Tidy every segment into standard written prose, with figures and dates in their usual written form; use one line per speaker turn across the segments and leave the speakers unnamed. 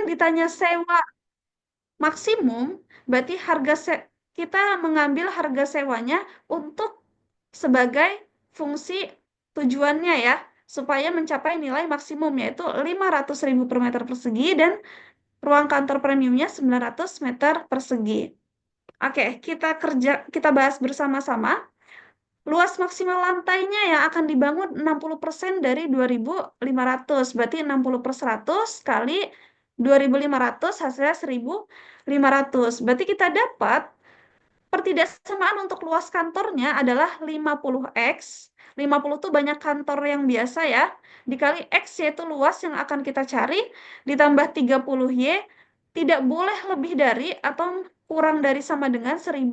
ditanya sewa maksimum, berarti kita mengambil harga sewanya untuk sebagai fungsi tujuannya ya, supaya mencapai nilai maksimum yaitu 500.000 per meter persegi dan ruang kantor premiumnya 900 meter persegi. Oke, kita bahas bersama-sama. Luas maksimal lantainya yang akan dibangun 60% dari 2.500. Berarti 60 per 100 kali 2.500 hasilnya 1.500. Berarti kita dapat pertidaksamaan untuk luas kantornya adalah 50x. 50 tuh banyak kantor yang biasa ya. Dikali X yaitu luas yang akan kita cari. Ditambah 30Y. Tidak boleh lebih dari atau kurang dari sama dengan 1.500.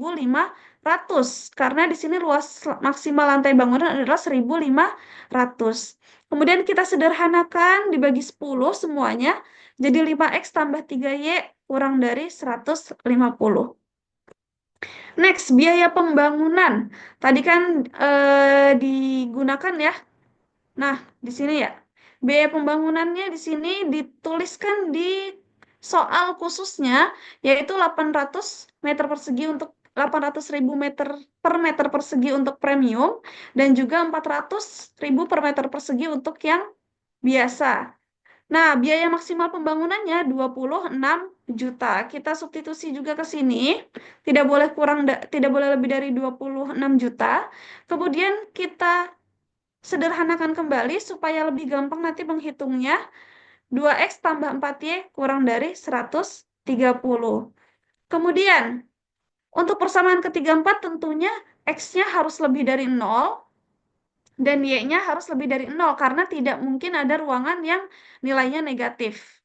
Karena di sini luas maksimal lantai bangunan adalah 1.500. Kemudian kita sederhanakan dibagi 10 semuanya. Jadi 5x tambah 3Y kurang dari 150. Next, biaya pembangunan. Tadi kan digunakan ya. Nah, di sini ya. Biaya pembangunannya di sini dituliskan di soal khususnya, yaitu 800 meter persegi untuk 800.000 meter per meter persegi untuk premium, dan juga 400.000 per meter persegi untuk yang biasa. Nah, biaya maksimal pembangunannya 26 juta. Kita substitusi juga ke sini. Tidak boleh lebih dari 26 juta. Kemudian kita sederhanakan kembali supaya lebih gampang nanti menghitungnya. 2x tambah 4y kurang dari 130. Kemudian, untuk persamaan ketiga 4 tentunya x-nya harus lebih dari 0 dan y-nya harus lebih dari 0 karena tidak mungkin ada ruangan yang nilainya negatif.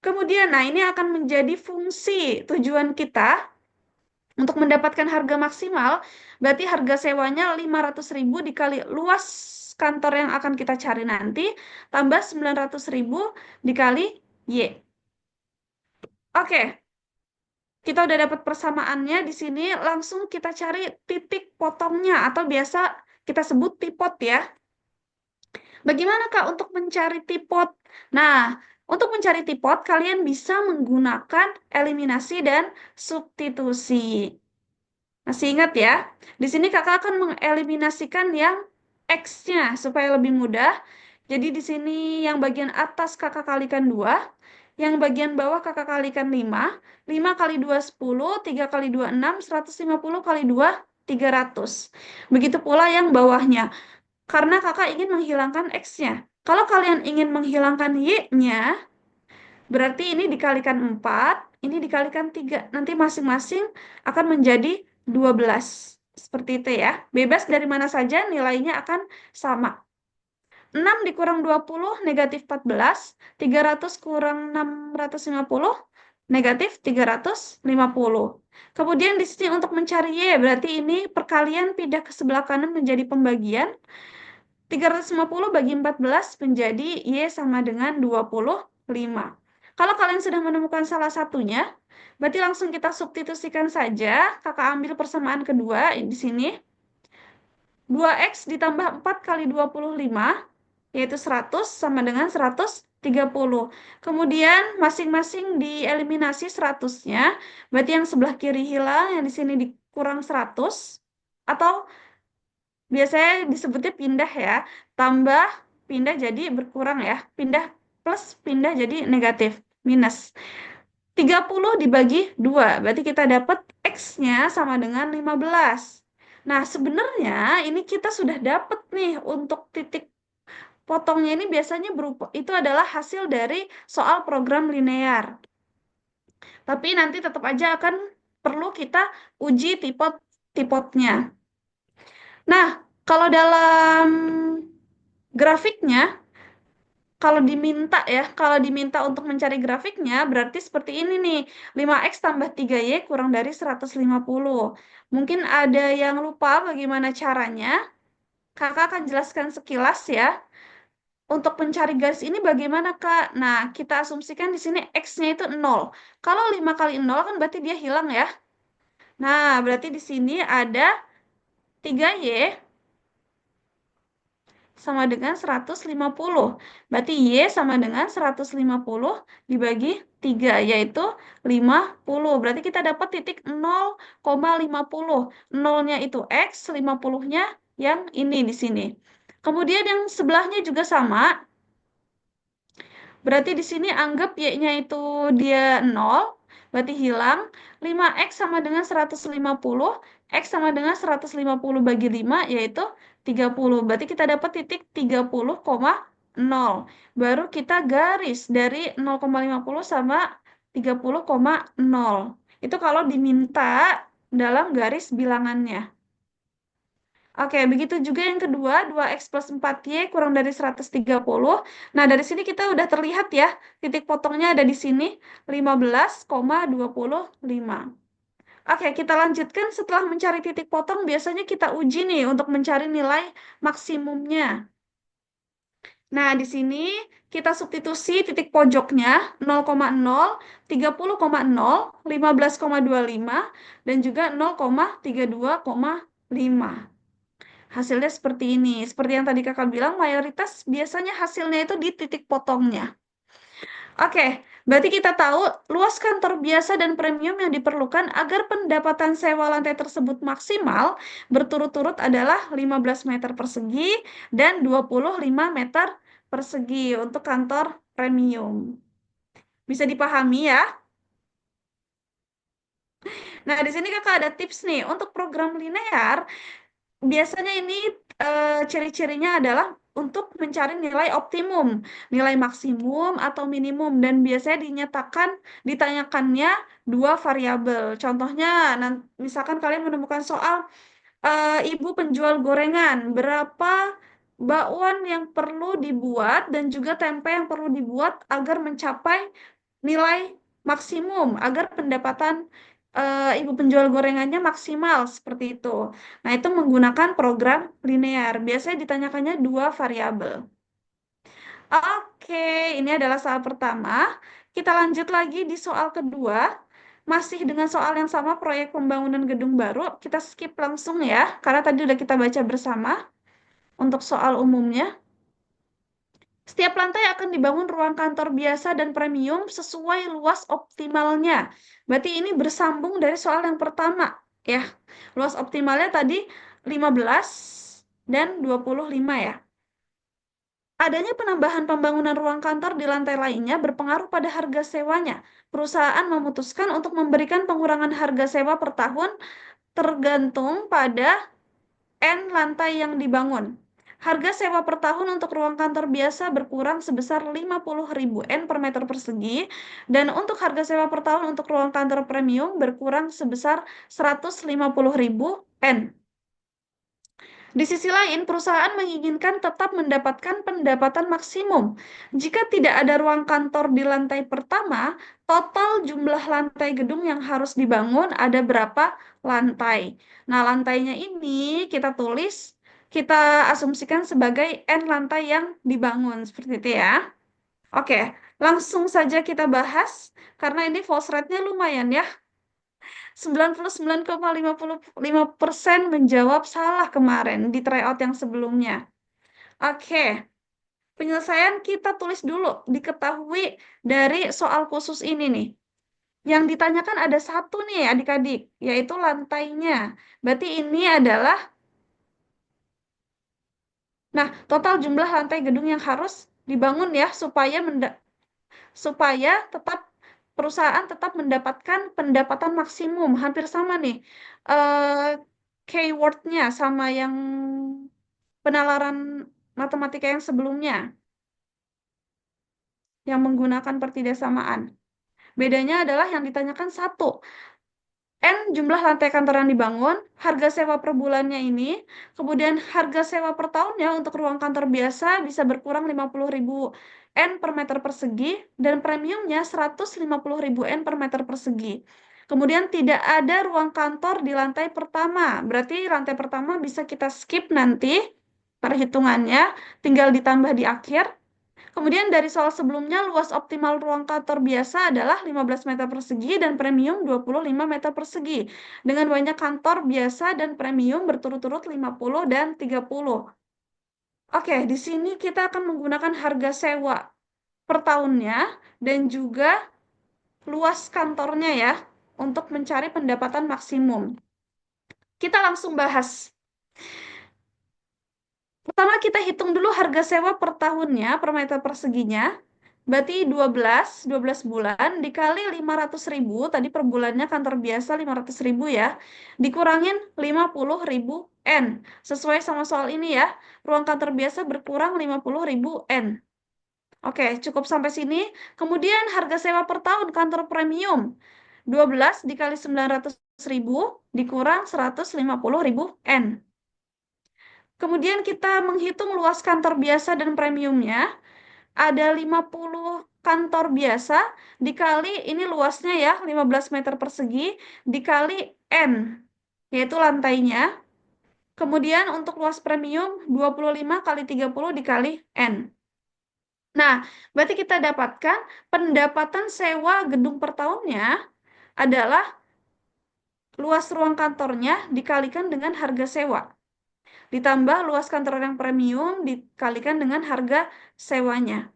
Kemudian, nah ini akan menjadi fungsi tujuan kita untuk mendapatkan harga maksimal, berarti harga sewanya 500.000 dikali luas kantor yang akan kita cari nanti, tambah 900.000 dikali Y. Oke, kita udah dapat persamaannya di sini, langsung kita cari titik potongnya, atau biasa kita sebut tipot ya. Bagaimana Kak untuk mencari tipot? Nah, untuk mencari tipot, kalian bisa menggunakan eliminasi dan substitusi. Masih ingat ya? Di sini kakak akan mengeliminasikan yang X-nya supaya lebih mudah. Jadi di sini yang bagian atas kakak kalikan 2, yang bagian bawah kakak kalikan 5. 5 kali 2, 10, 3 kali 2, 6, 150 kali 2, 300. Begitu pula yang bawahnya. Karena kakak ingin menghilangkan X-nya. Kalau kalian ingin menghilangkan Y-nya, berarti ini dikalikan 4, ini dikalikan 3. Nanti masing-masing akan menjadi 12. Seperti itu ya. Bebas dari mana saja nilainya akan sama. 6 dikurang 20 negatif 14. 300 kurang 650 negatif 350. Kemudian di sini untuk mencari Y, berarti ini perkalian pindah ke sebelah kanan menjadi pembagian. 350 bagi 14 menjadi Y sama dengan 25. Kalau kalian sudah menemukan salah satunya, berarti langsung kita substitusikan saja. Kakak ambil persamaan kedua di sini. 2x ditambah 4 kali 25, yaitu 100 sama dengan 130. Kemudian masing-masing dieliminasi 100-nya, berarti yang sebelah kiri hilang, yang di sini dikurang 100, atau biasanya disebutnya pindah ya, tambah pindah jadi berkurang ya, pindah plus pindah jadi negatif, minus. 30 dibagi 2, berarti kita dapat X-nya sama dengan 15. Nah, sebenarnya ini kita sudah dapat nih untuk titik potongnya ini biasanya berupa, itu adalah hasil dari soal program linear. Tapi nanti tetap aja akan perlu kita uji tipotnya. Nah, kalau dalam grafiknya, kalau diminta untuk mencari grafiknya, berarti seperti ini nih, 5x tambah 3y kurang dari 150. Mungkin ada yang lupa bagaimana caranya, kakak akan jelaskan sekilas ya. Untuk mencari garis ini bagaimana, Kak? Nah, kita asumsikan di sini x-nya itu 0. Kalau 5 kali 0 kan berarti dia hilang ya. Nah, berarti di sini ada 3y sama dengan 150. Berarti Y sama dengan 150 dibagi 3, yaitu 50. Berarti kita dapat titik 0,50. Nolnya itu X, 50-nya yang ini di sini. Kemudian yang sebelahnya juga sama. Berarti di sini anggap Y-nya itu dia 0, berarti hilang. 5X sama dengan 150, X sama dengan 150 bagi 5, yaitu 30. Berarti kita dapat titik 30,0. Baru kita garis dari 0,50 sama 30,0. Itu kalau diminta dalam garis bilangannya. Oke, begitu juga yang kedua, 2X plus 4Y kurang dari 130. Nah, dari sini kita udah terlihat ya, titik potongnya ada di sini, 15,25. Oke, kita lanjutkan setelah mencari titik potong, biasanya kita uji nih untuk mencari nilai maksimumnya. Nah, di sini kita substitusi titik pojoknya 0,0, 30,0, 15,25, dan juga 0,32,5. Hasilnya seperti ini. Seperti yang tadi kakak bilang, mayoritas biasanya hasilnya itu di titik potongnya. Oke, berarti kita tahu luas kantor biasa dan premium yang diperlukan agar pendapatan sewa lantai tersebut maksimal berturut-turut adalah 15 meter persegi dan 25 meter persegi untuk kantor premium. Bisa dipahami ya? Nah, di sini kakak ada tips nih. Untuk program linear, biasanya ini ciri-cirinya adalah untuk mencari nilai optimum, nilai maksimum atau minimum, dan biasanya ditanyakannya dua variabel. Contohnya, misalkan kalian menemukan soal ibu penjual gorengan, berapa bakwan yang perlu dibuat dan juga tempe yang perlu dibuat agar mencapai nilai maksimum, agar pendapatan ibu penjual gorengannya maksimal seperti itu. Nah, itu menggunakan program linear. Biasanya ditanyakannya dua variabel. Oke, ini adalah soal pertama. Kita lanjut lagi di soal kedua. Masih dengan soal yang sama, proyek pembangunan gedung baru. Kita skip langsung ya, karena tadi udah kita baca bersama untuk soal umumnya. Setiap lantai akan dibangun ruang kantor biasa dan premium sesuai luas optimalnya. Berarti ini bersambung dari soal yang pertama, ya. Luas optimalnya tadi 15 dan 25 ya. Adanya penambahan pembangunan ruang kantor di lantai lainnya berpengaruh pada harga sewanya. Perusahaan memutuskan untuk memberikan pengurangan harga sewa per tahun tergantung pada N lantai yang dibangun. Harga sewa per tahun untuk ruang kantor biasa berkurang sebesar 50.000 N per meter persegi, dan untuk harga sewa per tahun untuk ruang kantor premium berkurang sebesar 150.000 N. Di sisi lain, perusahaan menginginkan tetap mendapatkan pendapatan maksimum. Jika tidak ada ruang kantor di lantai pertama, total jumlah lantai gedung yang harus dibangun ada berapa lantai. Nah, lantainya ini kita asumsikan sebagai N lantai yang dibangun, seperti itu ya. Oke, langsung saja kita bahas, karena ini false rate-nya lumayan ya. 99,55% menjawab salah kemarin di tryout yang sebelumnya. Oke, penyelesaian kita tulis dulu, diketahui dari soal khusus ini nih. Yang ditanyakan ada satu nih adik-adik, yaitu lantainya. Berarti ini adalah, nah, total jumlah lantai gedung yang harus dibangun ya, supaya perusahaan tetap mendapatkan pendapatan maksimum. Hampir sama nih. Keywordnya sama yang penalaran matematika yang sebelumnya, yang menggunakan pertidaksamaan. Bedanya adalah yang ditanyakan satu, N jumlah lantai kantor yang dibangun, harga sewa per bulannya ini, kemudian harga sewa per tahunnya untuk ruang kantor biasa bisa berkurang 50.000 N per meter persegi, dan premiumnya 150.000 N per meter persegi. Kemudian tidak ada ruang kantor di lantai pertama, berarti lantai pertama bisa kita skip nanti perhitungannya, tinggal ditambah di akhir. Kemudian dari soal sebelumnya, luas optimal ruang kantor biasa adalah 15 meter persegi dan premium 25 meter persegi. Dengan banyak kantor biasa dan premium berturut-turut 50 dan 30. Oke, di sini kita akan menggunakan harga sewa per tahunnya dan juga luas kantornya ya untuk mencari pendapatan maksimum. Kita langsung bahas. Pertama kita hitung dulu harga sewa per tahunnya, per meter perseginya. Berarti 12 bulan dikali 500.000, tadi per bulannya kantor biasa 500.000 ya, dikurangin 50.000 N. Sesuai sama soal ini ya, ruang kantor biasa berkurang 50.000 N. Oke, cukup sampai sini. Kemudian harga sewa per tahun kantor premium. 12 dikali 900.000 dikurang 150.000 N. Kemudian kita menghitung luas kantor biasa dan premiumnya. Ada 50 kantor biasa dikali, ini luasnya ya, 15 meter persegi, dikali N, yaitu lantainya. Kemudian untuk luas premium, 25 kali 30 dikali N. Nah, berarti kita dapatkan pendapatan sewa gedung per tahunnya adalah luas ruang kantornya dikalikan dengan harga sewa. Ditambah luas kantor yang premium dikalikan dengan harga sewanya.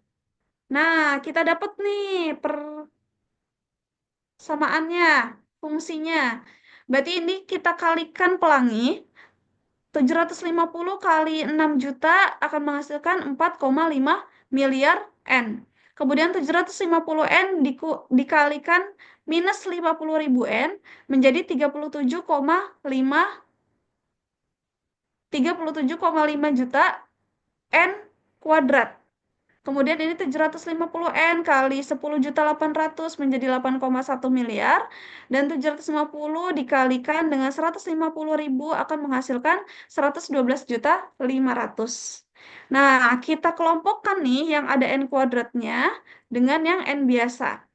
Nah, kita dapat nih persamaannya, fungsinya. Berarti ini kita kalikan pelangi, 750 kali 6 juta akan menghasilkan 4,5 miliar N. Kemudian 750 N dikalikan minus 50.000 N menjadi 37,5 juta N kuadrat. Kemudian ini 750 N kali 10.800.000 menjadi 8,1 miliar. Dan 750 dikalikan dengan 150.000 akan menghasilkan 112.500.000. Nah, kita kelompokkan nih yang ada N kuadratnya dengan yang N biasa.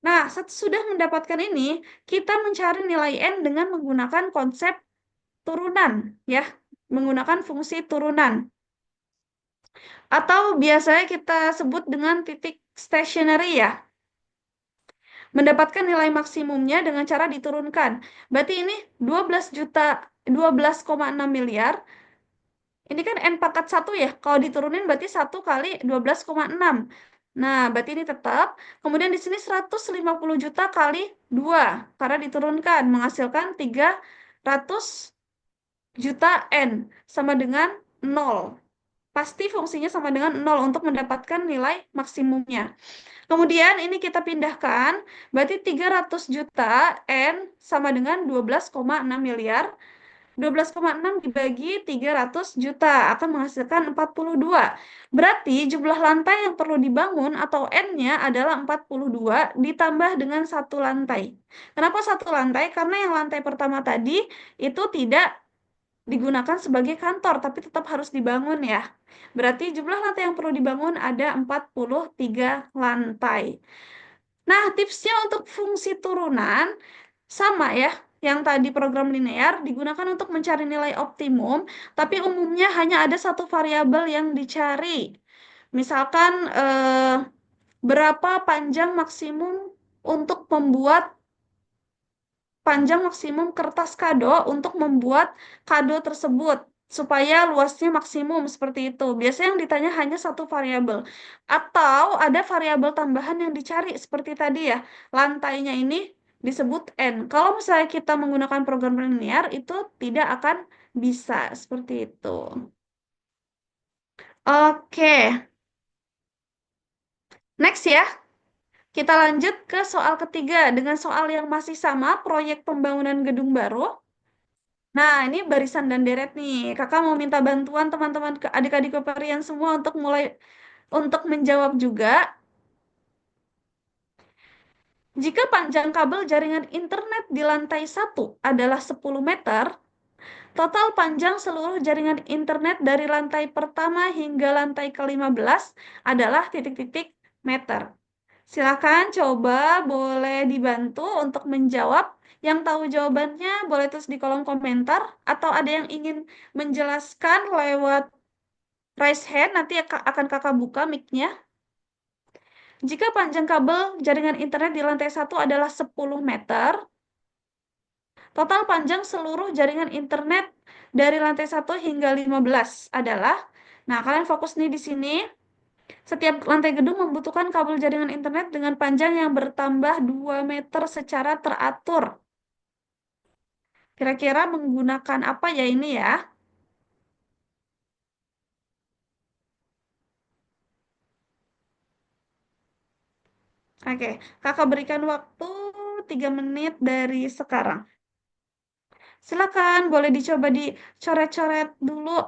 Nah, sudah mendapatkan ini, kita mencari nilai N dengan menggunakan konsep turunan, ya, menggunakan fungsi turunan. Atau biasanya kita sebut dengan titik stationary ya. Mendapatkan nilai maksimumnya dengan cara diturunkan. Berarti ini 12 juta, 12,6 miliar. Ini kan N pangkat 1 ya. Kalau diturunin berarti 1 kali 12,6. Nah, berarti ini tetap. Kemudian di sini 150 juta kali 2. Karena diturunkan. Menghasilkan 300 juta N. Sama dengan 0. Pasti fungsinya sama dengan 0 untuk mendapatkan nilai maksimumnya. Kemudian ini kita pindahkan, berarti 300 juta N sama dengan 12,6 miliar. 12,6 dibagi 300 juta akan menghasilkan 42. Berarti jumlah lantai yang perlu dibangun atau N-nya adalah 42 ditambah dengan satu lantai. Kenapa satu lantai? Karena yang lantai pertama tadi itu tidak digunakan sebagai kantor, tapi tetap harus dibangun ya. Berarti jumlah lantai yang perlu dibangun ada 43 lantai. Nah, tipsnya untuk fungsi turunan sama ya. Yang tadi program linear digunakan untuk mencari nilai optimum, tapi umumnya hanya ada satu variabel yang dicari. Misalkan berapa panjang maksimum untuk membuat panjang maksimum kertas kado untuk membuat kado tersebut supaya luasnya maksimum seperti itu. Biasanya yang ditanya hanya satu variabel. Atau ada variabel tambahan yang dicari seperti tadi ya. Lantainya ini disebut N. Kalau misalnya kita menggunakan program linear itu tidak akan bisa seperti itu. Oke, next ya. Kita lanjut ke soal ketiga dengan soal yang masih sama, proyek pembangunan gedung baru. Nah, ini barisan dan deret nih. Kakak mau minta bantuan teman-teman ke adik-adik keparian semua untuk mulai untuk menjawab juga. Jika panjang kabel jaringan internet di lantai 1 adalah 10 meter, total panjang seluruh jaringan internet dari lantai pertama hingga lantai ke-15 adalah titik-titik meter. Silakan coba boleh dibantu untuk menjawab. Yang tahu jawabannya boleh tulis di kolom komentar atau ada yang ingin menjelaskan lewat raise hand, nanti akan kakak buka mic-nya. Jika panjang kabel jaringan internet di lantai 1 adalah 10 meter, total panjang seluruh jaringan internet dari lantai 1 hingga 15 adalah, nah kalian fokus nih di sini, setiap lantai gedung membutuhkan kabel jaringan internet dengan panjang yang bertambah 2 meter secara teratur. Kira-kira menggunakan apa ya ini ya? Oke, kakak berikan waktu 3 menit dari sekarang. Silakan, boleh dicoba dicoret-coret dulu.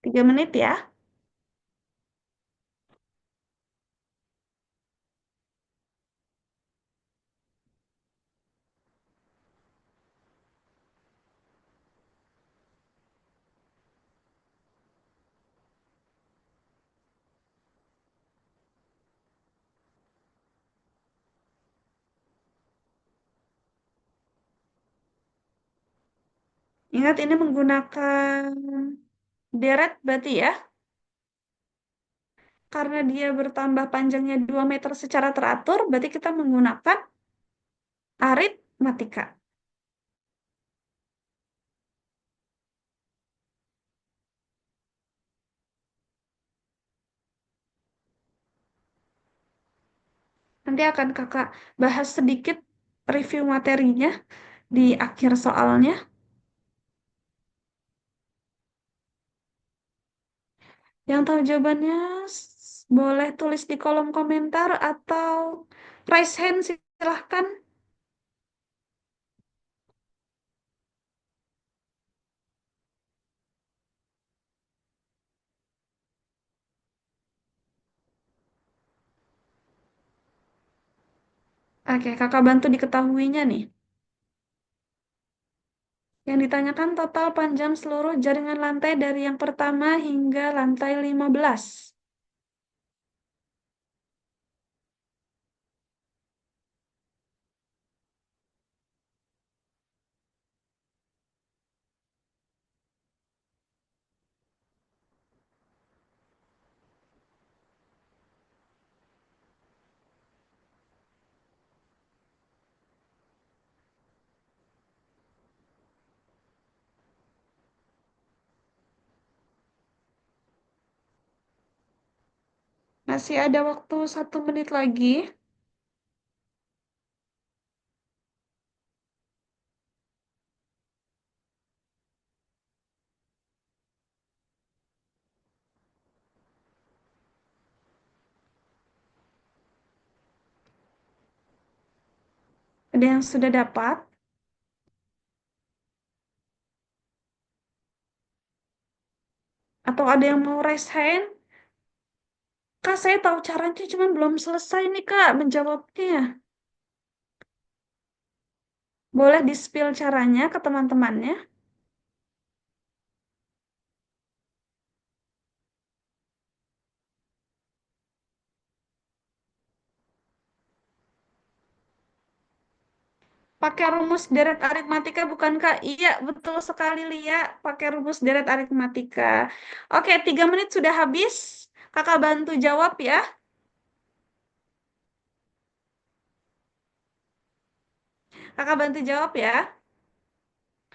3 menit ya. Ingat ini menggunakan deret berarti ya. Karena dia bertambah panjangnya 2 meter secara teratur, berarti kita menggunakan aritmatika. Nanti akan kakak bahas sedikit review materinya di akhir soalnya. Yang tahu jawabannya boleh tulis di kolom komentar atau raise hand silahkan. Oke, kakak bantu diketahuinya nih. Yang ditanyakan total panjang seluruh jaringan lantai dari yang pertama hingga lantai 15. Masih ada waktu 1 menit lagi. Ada yang sudah dapat? Atau ada yang mau raise hand? Kak, saya tahu caranya, cuma belum selesai nih, Kak, menjawabnya. Boleh di-spill caranya ke teman-temannya? Pakai rumus deret aritmatika bukan, Kak? Iya, betul sekali, Lia. Pakai rumus deret aritmatika. Oke, 3 menit sudah habis. Kakak bantu jawab ya. Kakak bantu jawab ya.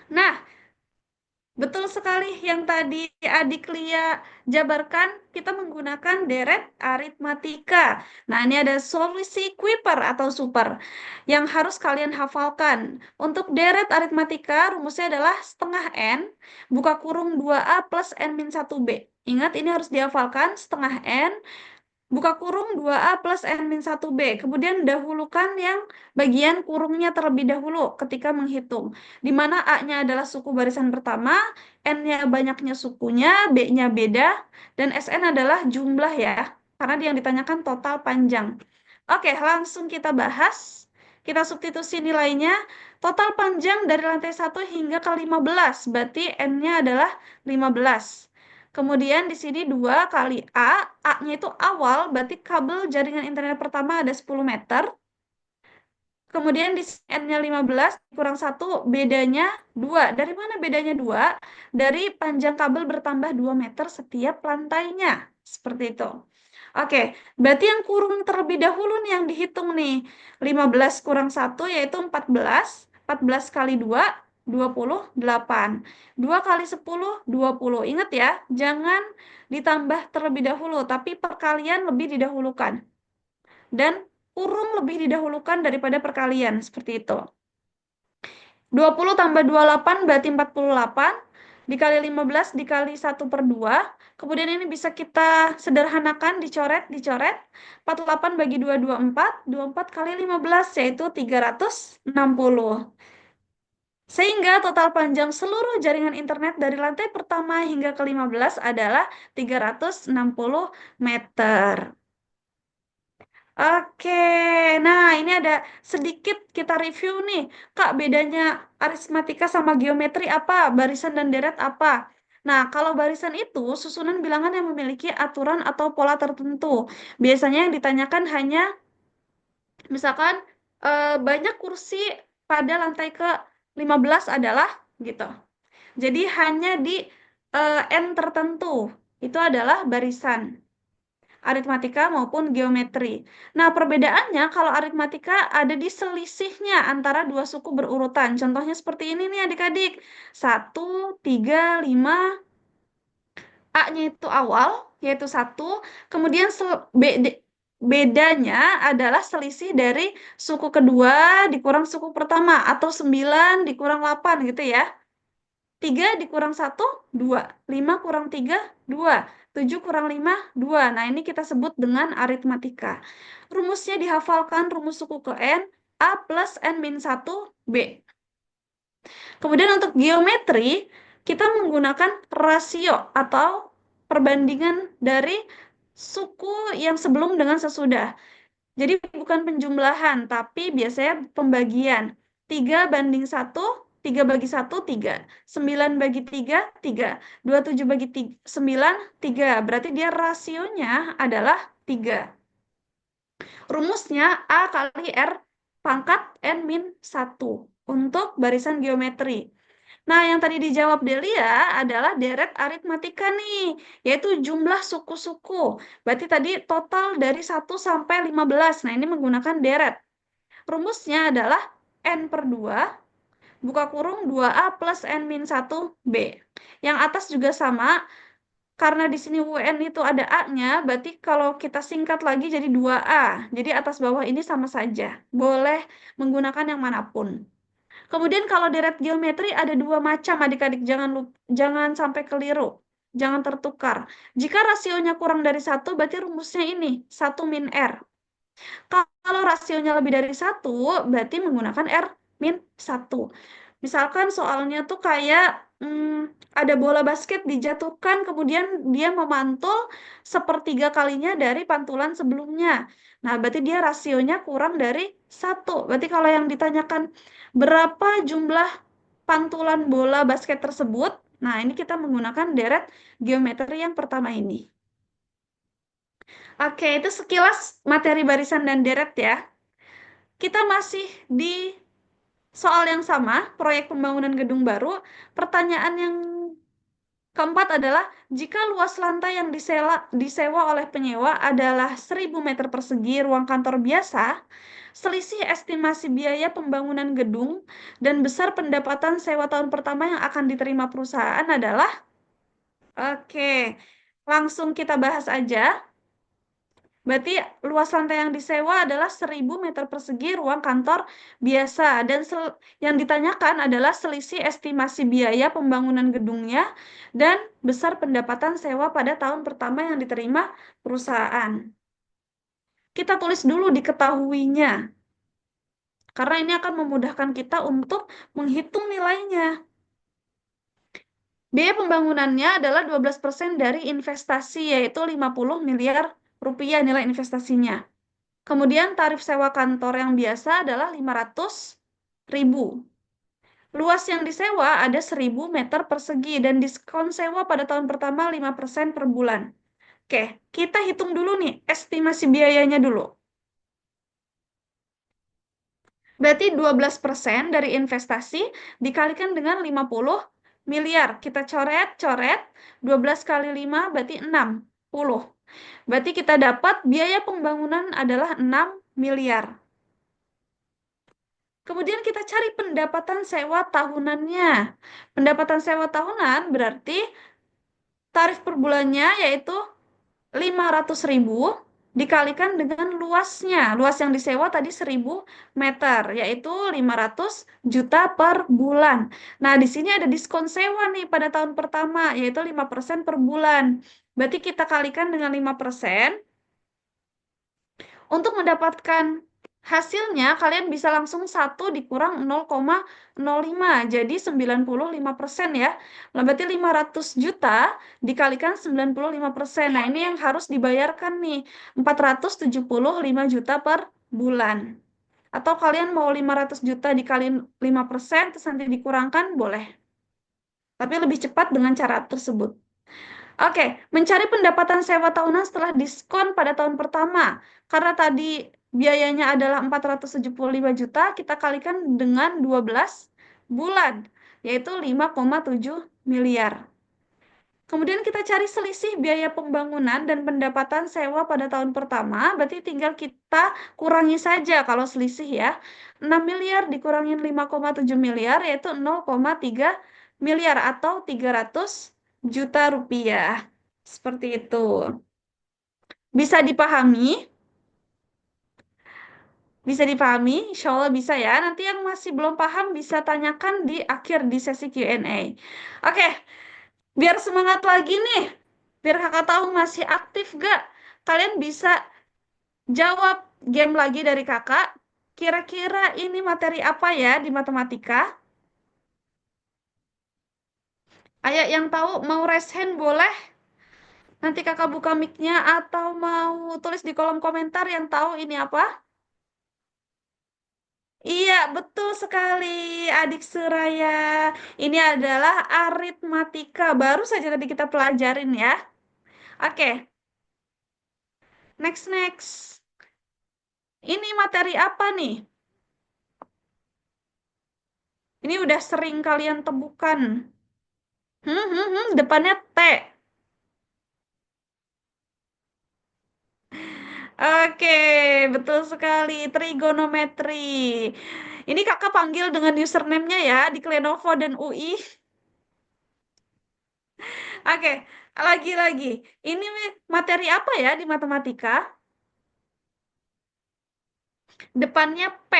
Nah, betul sekali yang tadi adik Lia jabarkan, kita menggunakan deret aritmatika. Nah, ini ada solusi Kuiper atau super yang harus kalian hafalkan. Untuk deret aritmatika, rumusnya adalah setengah N, buka kurung 2A plus N min 1B. Ingat, ini harus dihafalkan, setengah N, buka kurung 2A plus N min 1B. Kemudian dahulukan yang bagian kurungnya terlebih dahulu ketika menghitung. Di mana A-nya adalah suku barisan pertama, N-nya banyaknya sukunya, B-nya beda, dan Sn adalah jumlah ya. Karena yang ditanyakan total panjang. Oke, langsung kita bahas. Kita substitusi nilainya. Total panjang dari lantai 1 hingga ke 15. Berarti N-nya adalah 15. Kemudian di sini 2 kali A, A-nya itu awal, berarti kabel jaringan internet pertama ada 10 meter. Kemudian di N-nya 15 kurang 1, bedanya 2. Dari mana bedanya 2? Dari panjang kabel bertambah 2 meter setiap lantainya. Seperti itu. Oke, berarti yang kurung terlebih dahulu nih yang dihitung nih. 15 kurang satu yaitu 14. 14 kali 2, 28. 2 kali 10, 20. Ingat ya, jangan ditambah terlebih dahulu, tapi perkalian lebih didahulukan. Dan kurung lebih didahulukan daripada perkalian, seperti itu. 20 tambah 28 berarti 48. Dikali 15 dikali 1/2. Kemudian ini bisa kita sederhanakan, dicoret. 48 bagi 2, 24. 24 kali 15 yaitu 360. Sehingga total panjang seluruh jaringan internet dari lantai pertama hingga ke-15 adalah 360 meter. Oke, nah ini ada sedikit kita review nih. Kak, bedanya aritmatika sama geometri apa? Barisan dan deret apa? Nah, kalau barisan itu susunan bilangan yang memiliki aturan atau pola tertentu. Biasanya yang ditanyakan hanya misalkan banyak kursi pada lantai ke-15 adalah gitu. Jadi hanya di N tertentu. Itu adalah barisan aritmatika maupun geometri. Nah, perbedaannya kalau aritmatika ada di selisihnya antara dua suku berurutan. Contohnya seperti ini nih adik-adik. 1, 3, 5. A-nya itu awal, yaitu 1. Kemudian bedanya adalah selisih dari suku kedua dikurang suku pertama. Atau 9 dikurang 8 gitu ya. 3 dikurang 1, 2. 5 kurang 3, 2. 7 kurang 5, 2. Nah, ini kita sebut dengan aritmatika. Rumusnya dihafalkan, rumus suku ke N, A plus N min 1, B. Kemudian untuk geometri, kita menggunakan rasio atau perbandingan dari suku yang sebelum dengan sesudah. Jadi bukan penjumlahan, tapi biasanya pembagian. 3/1, 3 bagi 1, 3. 9 bagi 3, 3. 27 bagi 9, 3. Berarti dia rasionya adalah 3. Rumusnya A kali R pangkat N min 1 untuk barisan geometri. Nah, yang tadi dijawab Delia adalah deret aritmatika nih, yaitu jumlah suku-suku. Berarti tadi total dari 1 sampai 15. Nah, ini menggunakan deret. Rumusnya adalah N per 2, buka kurung 2A plus N min 1 B. Yang atas juga sama, karena di sini UN itu ada A-nya, berarti kalau kita singkat lagi jadi 2A. Jadi atas bawah ini sama saja. Boleh menggunakan yang manapun. Kemudian kalau deret geometri ada dua macam adik-adik, jangan sampai keliru, jangan tertukar. Jika rasionya kurang dari 1, berarti rumusnya ini, 1 min R. Kalau rasionya lebih dari 1, berarti menggunakan R min 1. Misalkan soalnya tuh kayak ada bola basket dijatuhkan, kemudian dia memantul sepertiga kalinya dari pantulan sebelumnya. Nah, berarti dia rasionya kurang dari 1. Berarti kalau yang ditanyakan berapa jumlah pantulan bola basket tersebut, nah ini kita menggunakan deret geometri yang pertama ini. Oke, itu sekilas materi barisan dan deret ya. Kita masih di soal yang sama, proyek pembangunan gedung baru. Pertanyaan yang keempat adalah, jika luas lantai yang disewa oleh penyewa adalah 1000 meter persegi ruang kantor biasa, selisih estimasi biaya pembangunan gedung dan besar pendapatan sewa tahun pertama yang akan diterima perusahaan adalah, oke, langsung kita bahas aja. Berarti luas lantai yang disewa adalah 1000 meter persegi ruang kantor biasa. Dan yang ditanyakan adalah selisih estimasi biaya pembangunan gedungnya dan besar pendapatan sewa pada tahun pertama yang diterima perusahaan. Kita tulis dulu diketahuinya. Karena ini akan memudahkan kita untuk menghitung nilainya. Biaya pembangunannya adalah 12% dari investasi, yaitu 50 miliar rupiah nilai investasinya. Kemudian tarif sewa kantor yang biasa adalah 500.000. Luas yang disewa ada 1000 meter persegi dan diskon sewa pada tahun pertama 5% per bulan. Oke, kita hitung dulu nih estimasi biayanya dulu. Berarti 12% dari investasi dikalikan dengan 50 miliar. Kita coret, 12 kali 5 berarti 60. Berarti kita dapat biaya pembangunan adalah 6 miliar. Kemudian kita cari pendapatan sewa tahunannya. Pendapatan sewa tahunan berarti tarif per bulannya yaitu 500.000 dikalikan dengan luasnya. Luas yang disewa tadi 1.000 meter, yaitu 500 juta per bulan. Nah, di sini ada diskon sewa nih pada tahun pertama, yaitu 5% per bulan. Berarti kita kalikan dengan 5%. Untuk mendapatkan hasilnya, kalian bisa langsung 1 dikurang 0,05. Jadi 95% ya. Nah, berarti 500 juta dikalikan 95%. Nah, ini yang harus dibayarkan nih. 475 juta per bulan. Atau kalian mau 500 juta dikali 5%, terus nanti dikurangkan, boleh. Tapi lebih cepat dengan cara tersebut. Oke, mencari pendapatan sewa tahunan setelah diskon pada tahun pertama. Karena tadi biayanya adalah 475 juta, kita kalikan dengan 12 bulan, yaitu 5,7 miliar. Kemudian kita cari selisih biaya pembangunan dan pendapatan sewa pada tahun pertama, berarti tinggal kita kurangi saja kalau selisih ya. 6 miliar dikurangin 5,7 miliar, yaitu 0,3 miliar atau 300 juta rupiah. Seperti itu. Bisa dipahami? Bisa dipahami? Insya Allah bisa ya. Nanti yang masih belum paham bisa tanyakan di akhir di sesi Q&A. Oke, biar semangat lagi nih. Biar kakak tahu masih aktif gak? Kalian bisa jawab game lagi dari kakak. Kira-kira ini materi apa ya di matematika? Ayo yang tahu mau raise hand boleh. Nanti kakak buka mic-nya atau mau tulis di kolom komentar yang tahu ini apa? Iya, betul sekali, adik Suraya. Ini adalah aritmatika. Baru saja tadi kita pelajarin ya. Oke, next. Ini materi apa nih? Ini udah sering kalian temukan. Depannya T. Oke, betul sekali. Trigonometri. Ini kakak panggil dengan username-nya ya di Lenovo dan UI. Oke, lagi-lagi. Ini materi apa ya di matematika? Depannya P.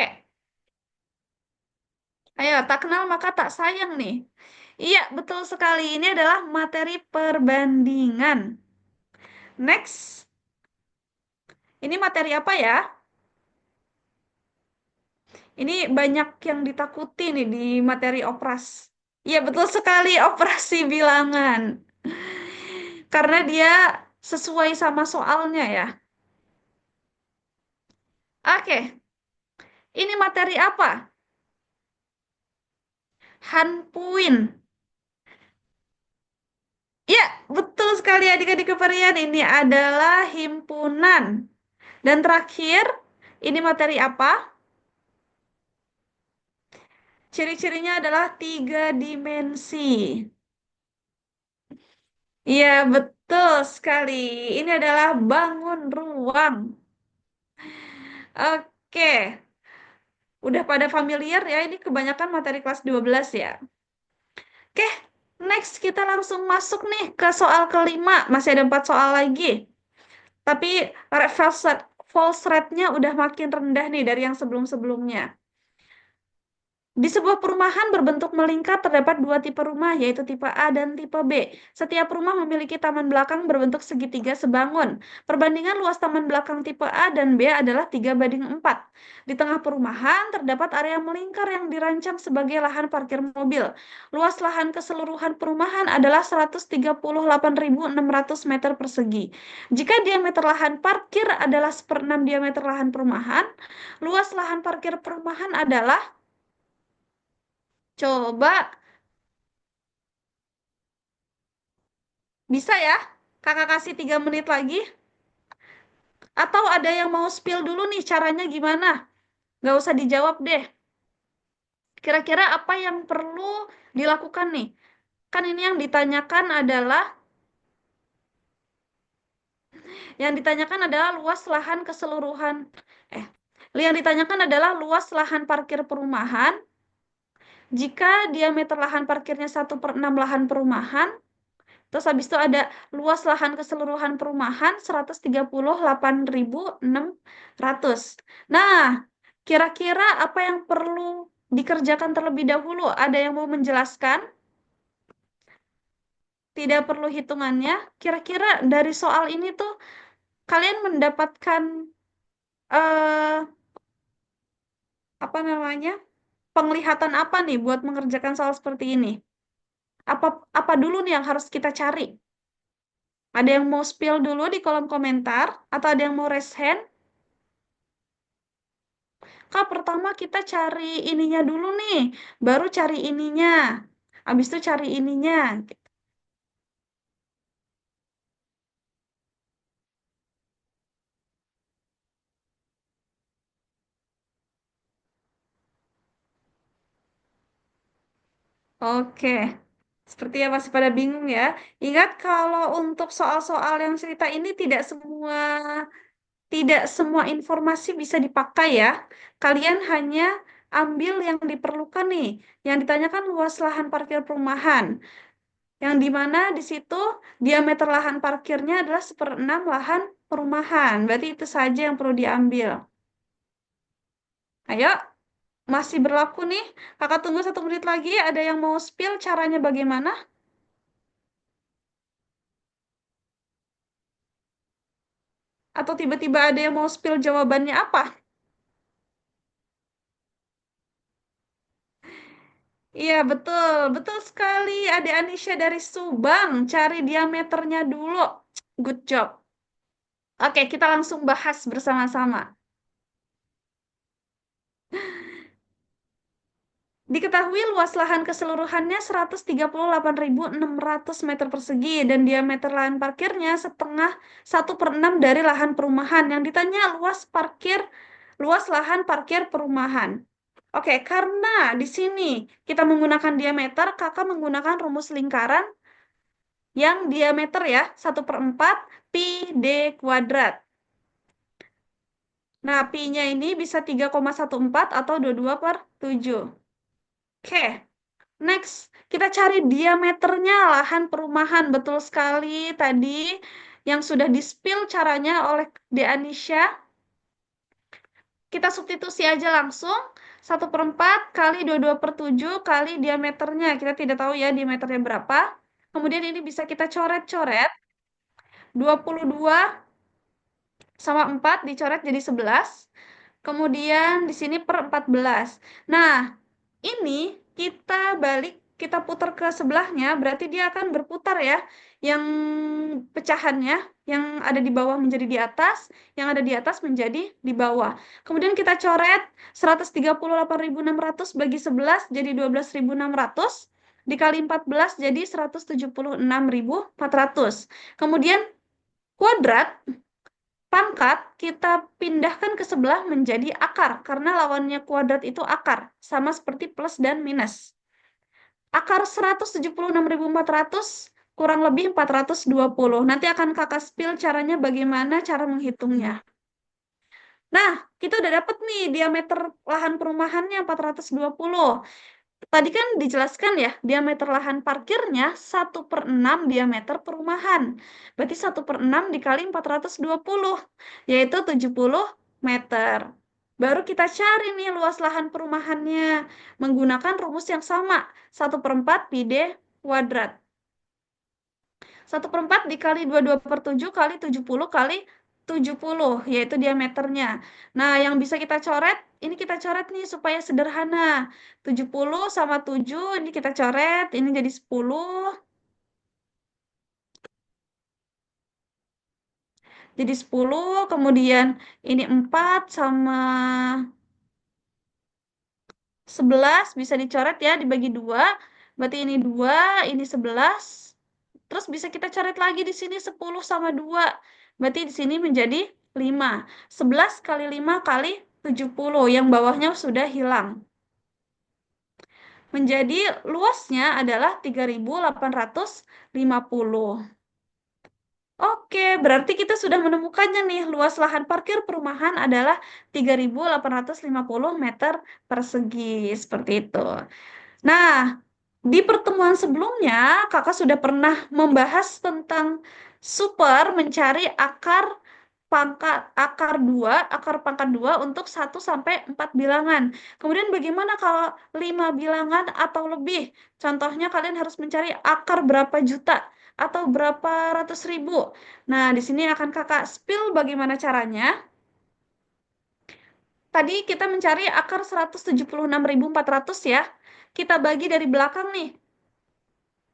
Ayo, tak kenal maka tak sayang nih. Iya, betul sekali. Ini adalah materi perbandingan. Next. Ini materi apa ya? Ini banyak yang ditakuti nih di materi operas. Iya, betul sekali operasi bilangan. Karena dia sesuai sama soalnya ya. Oke, ini materi apa? Hanpuin. Ya, betul sekali adik-adik keperian. Ini adalah himpunan. Dan terakhir, ini materi apa? Ciri-cirinya adalah 3 dimensi. Iya, betul sekali. Ini adalah bangun ruang. Oke, udah pada familiar ya? Ini kebanyakan materi kelas 12 ya. Oke, next kita langsung masuk nih ke soal kelima. Masih ada 4 soal lagi. Tapi false rate-nya udah makin rendah nih dari yang sebelum-sebelumnya. Di sebuah perumahan berbentuk melingkar terdapat 2 tipe rumah, yaitu tipe A dan tipe B. Setiap rumah memiliki taman belakang berbentuk segitiga sebangun. Perbandingan luas taman belakang tipe A dan B adalah 3:4. Di tengah perumahan terdapat area melingkar yang dirancang sebagai lahan parkir mobil. Luas lahan keseluruhan perumahan adalah 138.600 meter persegi. Jika diameter lahan parkir adalah 1/6 diameter lahan perumahan, luas lahan parkir perumahan adalah. Coba, bisa ya? Kakak kasih 3 menit lagi. Atau ada yang mau spill dulu nih caranya gimana? Nggak usah dijawab deh. Kira-kira apa yang perlu dilakukan nih? Kan ini yang ditanyakan adalah Yang ditanyakan adalah luas lahan keseluruhan. Eh, yang ditanyakan adalah luas lahan parkir perumahan. Jika diameter lahan parkirnya 1/6 lahan perumahan, terus habis itu ada luas lahan keseluruhan perumahan 138.600. Nah, kira-kira apa yang perlu dikerjakan terlebih dahulu? Ada yang mau menjelaskan? Tidak perlu hitungannya. Kira-kira dari soal ini tuh kalian mendapatkan eh apa namanya? Penglihatan apa nih buat mengerjakan soal seperti ini? Apa apa dulu nih yang harus kita cari? Ada yang mau spill dulu di kolom komentar atau ada yang mau raise hand? Kak, pertama kita cari ininya dulu nih, baru cari ininya. Habis itu cari ininya. Oke. Sepertinya masih pada bingung ya. Ingat kalau untuk soal-soal yang cerita ini tidak semua informasi bisa dipakai ya. Kalian hanya ambil yang diperlukan nih. Yang ditanyakan luas lahan parkir perumahan. Yang dimana di situ diameter lahan parkirnya adalah 1/6 lahan perumahan. Berarti itu saja yang perlu diambil. Ayo, masih berlaku nih. Kakak tunggu 1 menit lagi. Ada yang mau spill caranya bagaimana? Atau tiba-tiba ada yang mau spill jawabannya apa? Iya, betul. Betul sekali. Ada Anisha dari Subang. Cari diameternya dulu. Good job. Oke, kita langsung bahas bersama-sama. Diketahui luas lahan keseluruhannya 138.600 meter persegi dan diameter lahan parkirnya 1/6 dari lahan perumahan. Yang ditanya luas lahan parkir perumahan. Oke, karena di sini kita menggunakan diameter, kakak menggunakan rumus lingkaran yang diameter ya, 1/4 pi d kuadrat. Nah, pi-nya ini bisa 3,14 atau 22/7. Oke, next. Kita cari diameternya lahan perumahan. Betul sekali tadi yang sudah di-spill caranya oleh Deanisha. Kita substitusi aja langsung. 1/4 kali 22/7 kali diameternya. Kita tidak tahu ya diameternya berapa. Kemudian ini bisa kita coret-coret. 22 sama 4 dicoret jadi 11. Kemudian di sini per 14. Nah, ini kita balik, kita putar ke sebelahnya, berarti dia akan berputar ya. Yang pecahannya, yang ada di bawah menjadi di atas, yang ada di atas menjadi di bawah. Kemudian kita coret 138.600 bagi 11 jadi 12.600. Dikali 14 jadi 176.400. Kemudian kuadrat pangkat kita pindahkan ke sebelah menjadi akar, karena lawannya kuadrat itu akar, sama seperti plus dan minus. Akar 176.400 kurang lebih 420. Nanti akan kakak spill caranya bagaimana cara menghitungnya. Nah, kita udah dapet nih diameter lahan perumahannya 420. Tadi kan dijelaskan ya, diameter lahan parkirnya 1/6 diameter perumahan. Berarti 1/6 dikali 420, yaitu 70 meter. Baru kita cari nih luas lahan perumahannya, menggunakan rumus yang sama, 1/4 pi d kuadrat. 1/4 dikali 22/7 kali 70 kali 70, yaitu diameternya. Nah, yang bisa kita coret, ini kita coret nih supaya sederhana. 70 sama 7, ini kita coret, ini jadi 10. Jadi 10, kemudian ini 4 sama 11 bisa dicoret ya, dibagi 2. Berarti ini 2, ini 11. Terus bisa kita coret lagi di sini 10 sama 2. Berarti di sini menjadi 5. 11 kali 5 kali 70. Yang bawahnya sudah hilang. Menjadi luasnya adalah 3.850. Oke, berarti kita sudah menemukannya nih. Luas lahan parkir perumahan adalah 3.850 meter persegi. Seperti itu. Nah, di pertemuan sebelumnya, kakak sudah pernah membahas tentang super mencari akar pangkat 2 untuk 1 sampai 4 bilangan. Kemudian bagaimana kalau 5 bilangan atau lebih? Contohnya kalian harus mencari akar berapa juta atau berapa ratus ribu. Nah, di sini akan kakak spill bagaimana caranya. Tadi kita mencari akar 176.400 ya. Kita bagi dari belakang nih.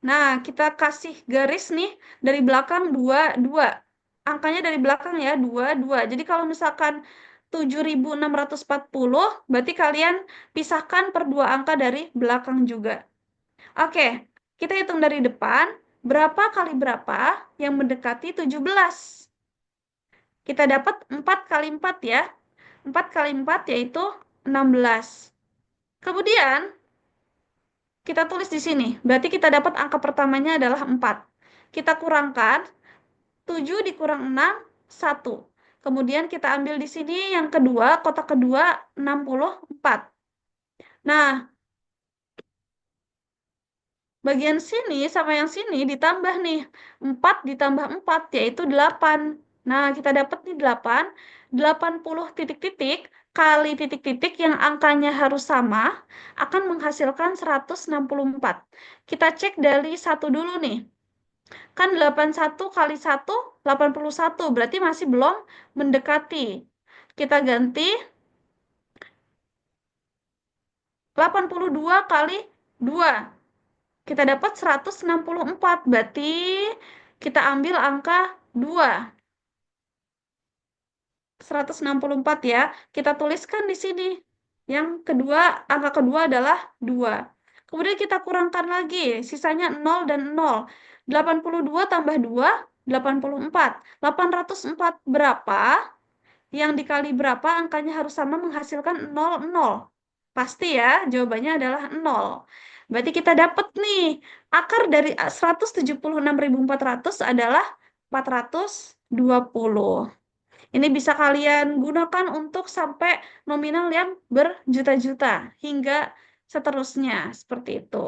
Nah, kita kasih garis nih dari belakang 2 2. Angkanya dari belakang ya, 2 2. Jadi kalau misalkan 7.640, berarti kalian pisahkan per dua angka dari belakang juga. Oke, kita hitung dari depan. Berapa kali berapa yang mendekati 17? Kita dapat 4 kali 4 ya. 4 kali 4 yaitu 16. Kemudian, kita tulis di sini. Berarti kita dapat angka pertamanya adalah 4. Kita kurangkan 7 dikurang 6, 1. Kemudian kita ambil di sini yang kedua, kotak kedua 64. Nah, bagian sini sama yang sini ditambah nih. 4 ditambah 4 yaitu 8. Nah, kita dapat nih 8. 80 titik-titik kali titik-titik yang angkanya harus sama akan menghasilkan 164. Kita cek dari satu dulu nih. Kan 81 kali 1, 81. Berarti masih belum mendekati. Kita ganti 82 kali 2. Kita dapat 164. Berarti kita ambil angka 2. 164 ya. Kita tuliskan di sini. Yang kedua, angka kedua adalah 2. Kemudian kita kurangkan lagi. Sisanya 0 dan 0. 82 tambah 2, 84. 804 berapa? Yang dikali berapa angkanya harus sama menghasilkan 0, 0. Pasti ya, jawabannya adalah 0. Berarti kita dapat nih, akar dari 176.400 adalah 420. Ini bisa kalian gunakan untuk sampai nominal yang berjuta-juta hingga seterusnya, seperti itu.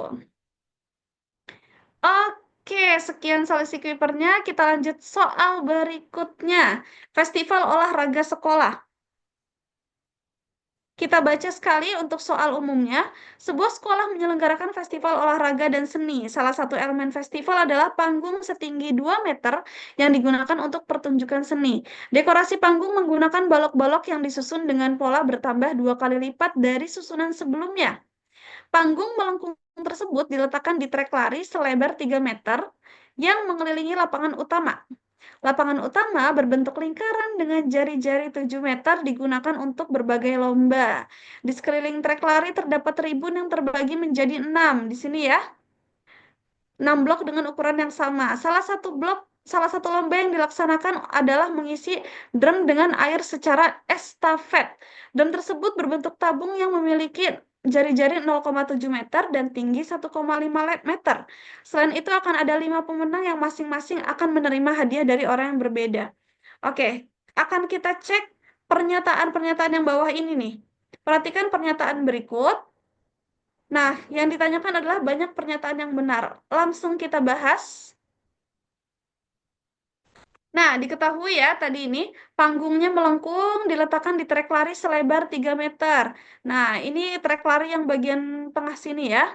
Oke, sekian solusi Kuipernya. Kita lanjut soal berikutnya. Festival olahraga sekolah. Kita baca sekali untuk soal umumnya. Sebuah sekolah menyelenggarakan festival olahraga dan seni. Salah satu elemen festival adalah panggung setinggi 2 meter yang digunakan untuk pertunjukan seni. Dekorasi panggung menggunakan balok-balok yang disusun dengan pola bertambah 2 kali lipat dari susunan sebelumnya. Panggung melengkung tersebut diletakkan di trek lari selebar 3 meter yang mengelilingi lapangan utama. Lapangan utama berbentuk lingkaran dengan jari-jari 7 meter digunakan untuk berbagai lomba. Di sekeliling trek lari terdapat tribun yang terbagi menjadi 6. Di sini ya. 6 blok dengan ukuran yang sama. Salah satu lomba yang dilaksanakan adalah mengisi drum dengan air secara estafet. Drum tersebut berbentuk tabung yang memiliki jari-jari 0,7 meter dan tinggi 1,5 meter. Selain itu akan ada 5 pemenang yang masing-masing akan menerima hadiah dari orang yang berbeda. Oke, akan kita cek pernyataan-pernyataan yang bawah ini nih. Perhatikan pernyataan berikut. Nah, yang ditanyakan adalah banyak pernyataan yang benar. Langsung kita bahas. Nah, diketahui ya tadi ini panggungnya melengkung diletakkan di trek lari selebar 3 meter. Nah, ini trek lari yang bagian tengah sini ya.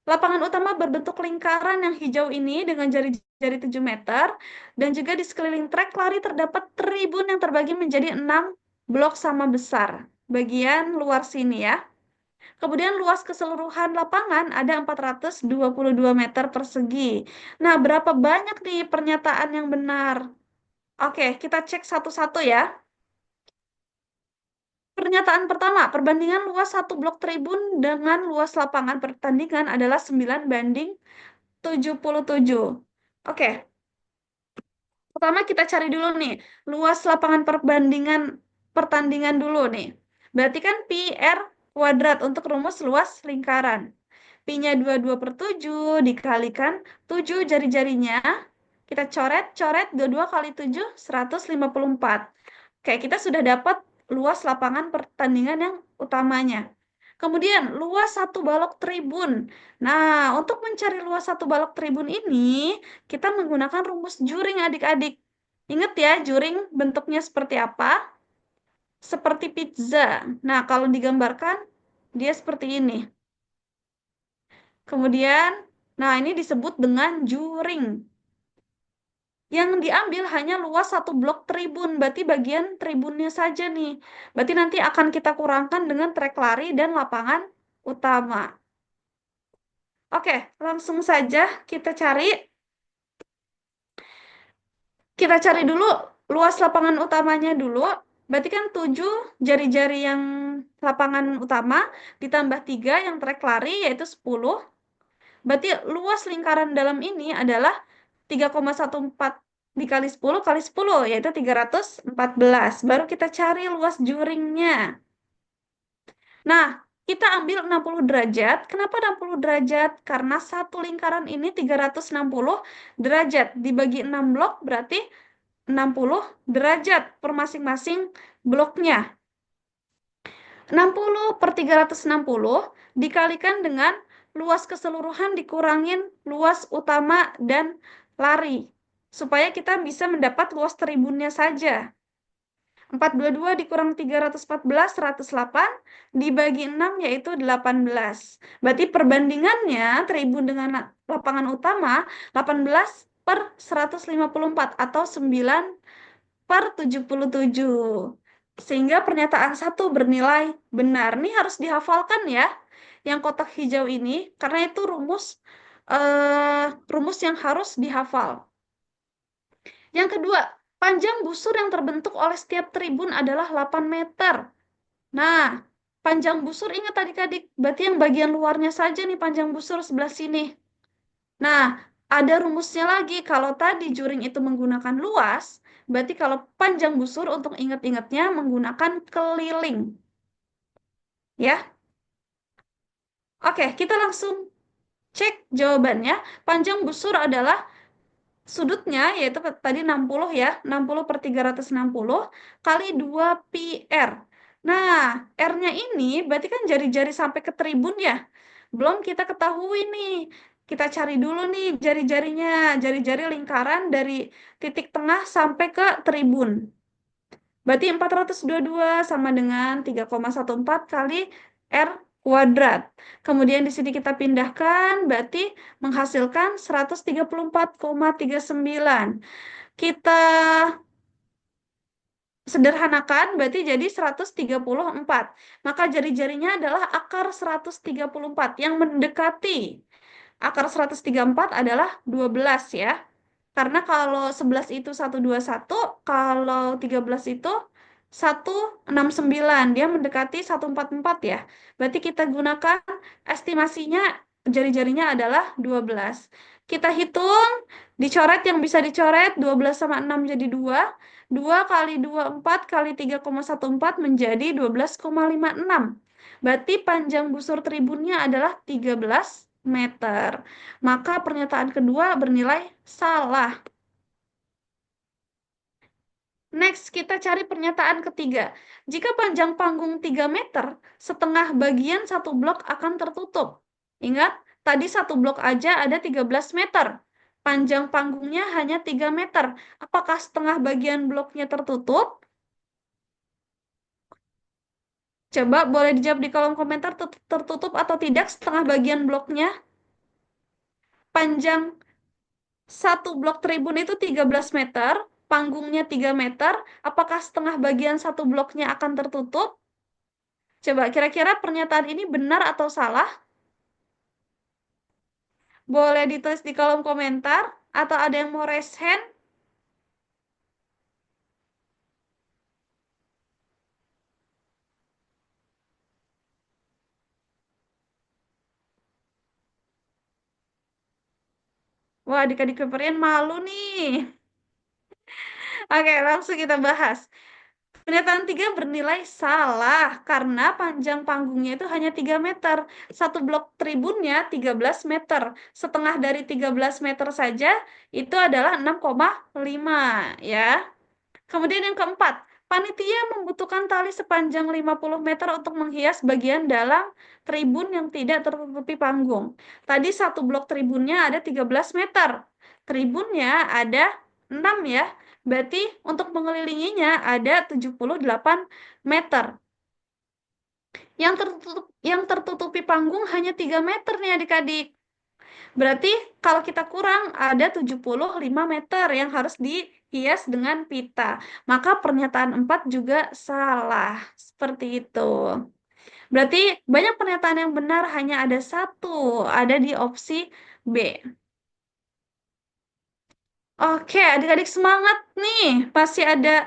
Lapangan utama berbentuk lingkaran yang hijau ini dengan jari-jari 7 meter. Dan juga di sekeliling trek lari terdapat tribun yang terbagi menjadi 6 blok sama besar. Bagian luar sini ya. Kemudian luas keseluruhan lapangan ada 422 meter persegi. Nah, berapa banyak nih pernyataan yang benar? Oke, kita cek satu-satu ya. Pernyataan pertama, perbandingan luas satu blok tribun dengan luas lapangan pertandingan adalah 9 banding 77. Oke, pertama kita cari dulu nih, luas lapangan pertandingan dulu nih. Berarti kan pi R kuadrat untuk rumus luas lingkaran. Pi-nya 22/7 dikalikan 7 jari-jarinya. Kita coret, coret, 22 kali 7, 154. Oke, kita sudah dapat luas lapangan pertandingan yang utamanya. Kemudian, luas satu balok tribun. Nah, untuk mencari luas satu balok tribun ini, kita menggunakan rumus juring adik-adik. Ingat ya, juring bentuknya seperti apa? Seperti pizza. Nah, kalau digambarkan, dia seperti ini. Kemudian, nah ini disebut dengan juring. Yang diambil hanya luas satu blok tribun, berarti bagian tribunnya saja nih. Berarti nanti akan kita kurangkan dengan trek lari dan lapangan utama. Oke, langsung saja kita cari. Kita cari dulu luas lapangan utamanya dulu. Berarti kan 7 jari-jari yang lapangan utama ditambah 3 yang trek lari yaitu 10. Berarti luas lingkaran dalam ini adalah 3,14 dikali 10 kali 10 yaitu 314. Baru kita cari luas juringnya. Nah, kita ambil 60 derajat. Kenapa 60 derajat? Karena satu lingkaran ini 360 derajat. Dibagi 6 blok berarti 60 derajat per masing-masing bloknya. 60 per 360 dikalikan dengan luas keseluruhan dikurangin luas utama dan lari. Supaya kita bisa mendapat luas tribunnya saja. 422 dikurang 314, 108, dibagi 6 yaitu 18. Berarti perbandingannya tribun dengan lapangan utama 18 per 154 atau 9 per 77. Sehingga pernyataan satu bernilai benar. Ini harus dihafalkan ya, yang kotak hijau ini, karena itu rumus yang harus dihafal. Yang kedua, panjang busur yang terbentuk oleh setiap tribun adalah 8 meter. Nah, panjang busur ingat adik-adik, berarti yang bagian luarnya saja nih panjang busur sebelah sini. Nah, ada rumusnya lagi. Kalau tadi juring itu menggunakan luas, berarti kalau panjang busur untuk ingat-ingatnya menggunakan keliling. Ya, oke, kita langsung cek jawabannya. Panjang busur adalah sudutnya, yaitu tadi 60 ya, 60 per 360 kali 2 pi R. Nah, R-nya ini berarti kan jari-jari sampai ke tribun ya. Belum kita ketahui nih. Kita cari dulu nih jari-jarinya, jari-jari lingkaran dari titik tengah sampai ke tribun. Berarti 422 sama dengan 3,14 kali R kuadrat. Kemudian di sini kita pindahkan, berarti menghasilkan 134,39. Kita sederhanakan, berarti jadi 134. Maka jari-jarinya adalah akar 134 yang mendekati. Akar 134 adalah 12 ya. Karena kalau 11 itu 121, kalau 13 itu 169. Dia mendekati 144 ya. Berarti kita gunakan estimasinya jari-jarinya adalah 12. Kita hitung, dicoret yang bisa dicoret, 12 sama 6 jadi 2. 2 kali 2, 4 kali 3,14 menjadi 12,56. Berarti panjang busur tribunnya adalah 13 meter. Maka pernyataan kedua bernilai salah. Next, kita cari pernyataan ketiga. Jika panjang panggung 3 meter, setengah bagian satu blok akan tertutup. Ingat, tadi satu blok aja ada 13 meter. Panjang panggungnya hanya 3 meter. Apakah setengah bagian bloknya tertutup? Coba boleh dijawab di kolom komentar tertutup atau tidak setengah bagian bloknya. Panjang satu blok tribun itu 13 meter, panggungnya 3 meter, apakah setengah bagian satu bloknya akan tertutup? Coba kira-kira pernyataan ini benar atau salah? Boleh ditulis di kolom komentar, atau ada yang mau raise hand? Wah, adik-adik keperian malu nih. Oke, langsung kita bahas. Pernyataan 3 bernilai salah karena panjang panggungnya itu hanya 3 meter. Satu blok tribunnya 13 meter. Setengah dari 13 meter saja itu adalah 6,5 ya. Kemudian yang keempat, panitia membutuhkan tali sepanjang 50 meter untuk menghias bagian dalam tribun yang tidak tertutupi panggung. Tadi satu blok tribunnya ada 13 meter. Tribunnya ada 6 ya. Berarti untuk mengelilinginya ada 78 meter. Yang tertutupi panggung hanya 3 meter nih adik-adik. Berarti kalau kita kurang ada 75 meter yang harus dihias dengan pita. Maka pernyataan 4 juga salah. Seperti itu. Berarti banyak pernyataan yang benar, hanya ada satu. Ada di opsi B. Oke, adik-adik semangat nih. Masih ada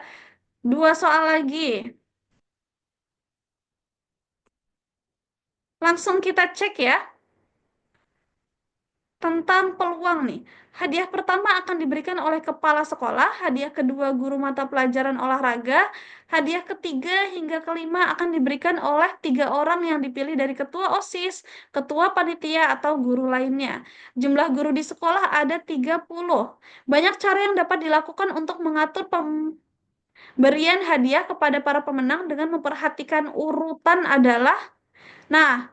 2 soal lagi. Langsung kita cek ya. Tentang peluang nih. Hadiah pertama akan diberikan oleh kepala sekolah, hadiah kedua guru mata pelajaran olahraga, hadiah ketiga hingga kelima akan diberikan oleh 3 orang yang dipilih dari ketua OSIS, ketua panitia, atau guru lainnya. Jumlah guru di sekolah ada 30. Banyak cara yang dapat dilakukan untuk mengatur pemberian hadiah kepada para pemenang dengan memperhatikan urutan adalah, nah,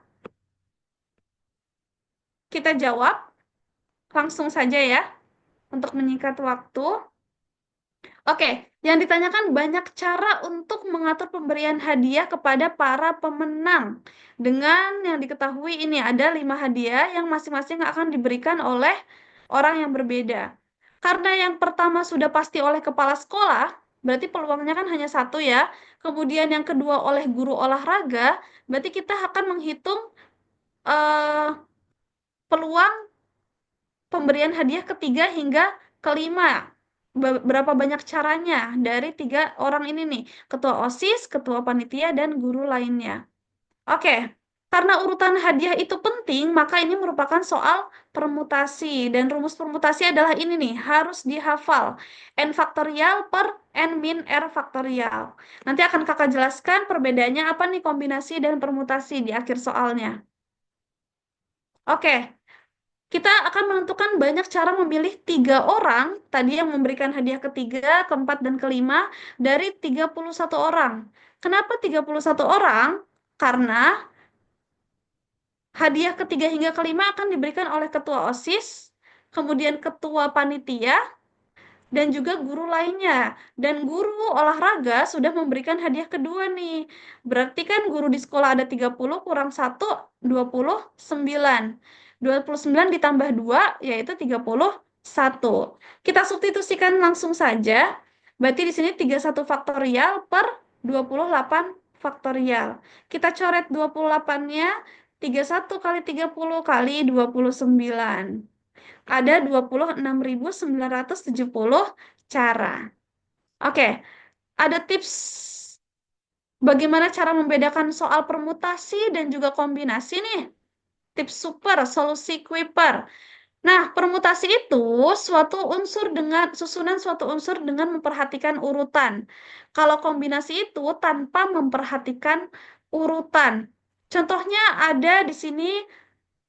kita jawab langsung saja ya untuk menyingkat waktu. Oke, yang ditanyakan banyak cara untuk mengatur pemberian hadiah kepada para pemenang. Dengan yang diketahui ini ada 5 hadiah yang masing-masing akan diberikan oleh orang yang berbeda. Karena yang pertama sudah pasti oleh kepala sekolah, berarti peluangnya kan hanya satu ya. Kemudian yang kedua oleh guru olahraga, berarti kita akan menghitung eh, peluang pemberian hadiah ketiga hingga kelima. Berapa banyak caranya dari 3 orang ini nih, ketua OSIS, ketua panitia, dan guru lainnya. Oke, karena urutan hadiah itu penting, maka ini merupakan soal permutasi. Dan rumus permutasi adalah ini nih, harus dihafal. N faktorial per N min R faktorial. Nanti akan kakak jelaskan perbedaannya apa nih kombinasi dan permutasi di akhir soalnya. Oke, kita akan menentukan banyak cara memilih 3 orang tadi yang memberikan hadiah ketiga, keempat, dan kelima dari 31 orang. Kenapa 31 orang? Karena hadiah ketiga hingga kelima akan diberikan oleh ketua OSIS, kemudian ketua panitia, dan juga guru lainnya. Dan guru olahraga sudah memberikan hadiah kedua nih. Berarti kan guru di sekolah ada 30 kurang 1, 29. 29 ditambah 2 yaitu 31. Kita substitusikan langsung saja. Berarti di sini 31 faktorial per 28 faktorial. Kita coret 28-nya, 31 kali 30 kali 29. Ada 26.970 cara. Oke, ada tips bagaimana cara membedakan soal permutasi dan juga kombinasi nih. Tips super, solusi Kuiper. Nah, permutasi itu susunan suatu unsur dengan memperhatikan urutan. Kalau kombinasi itu tanpa memperhatikan urutan. Contohnya ada di sini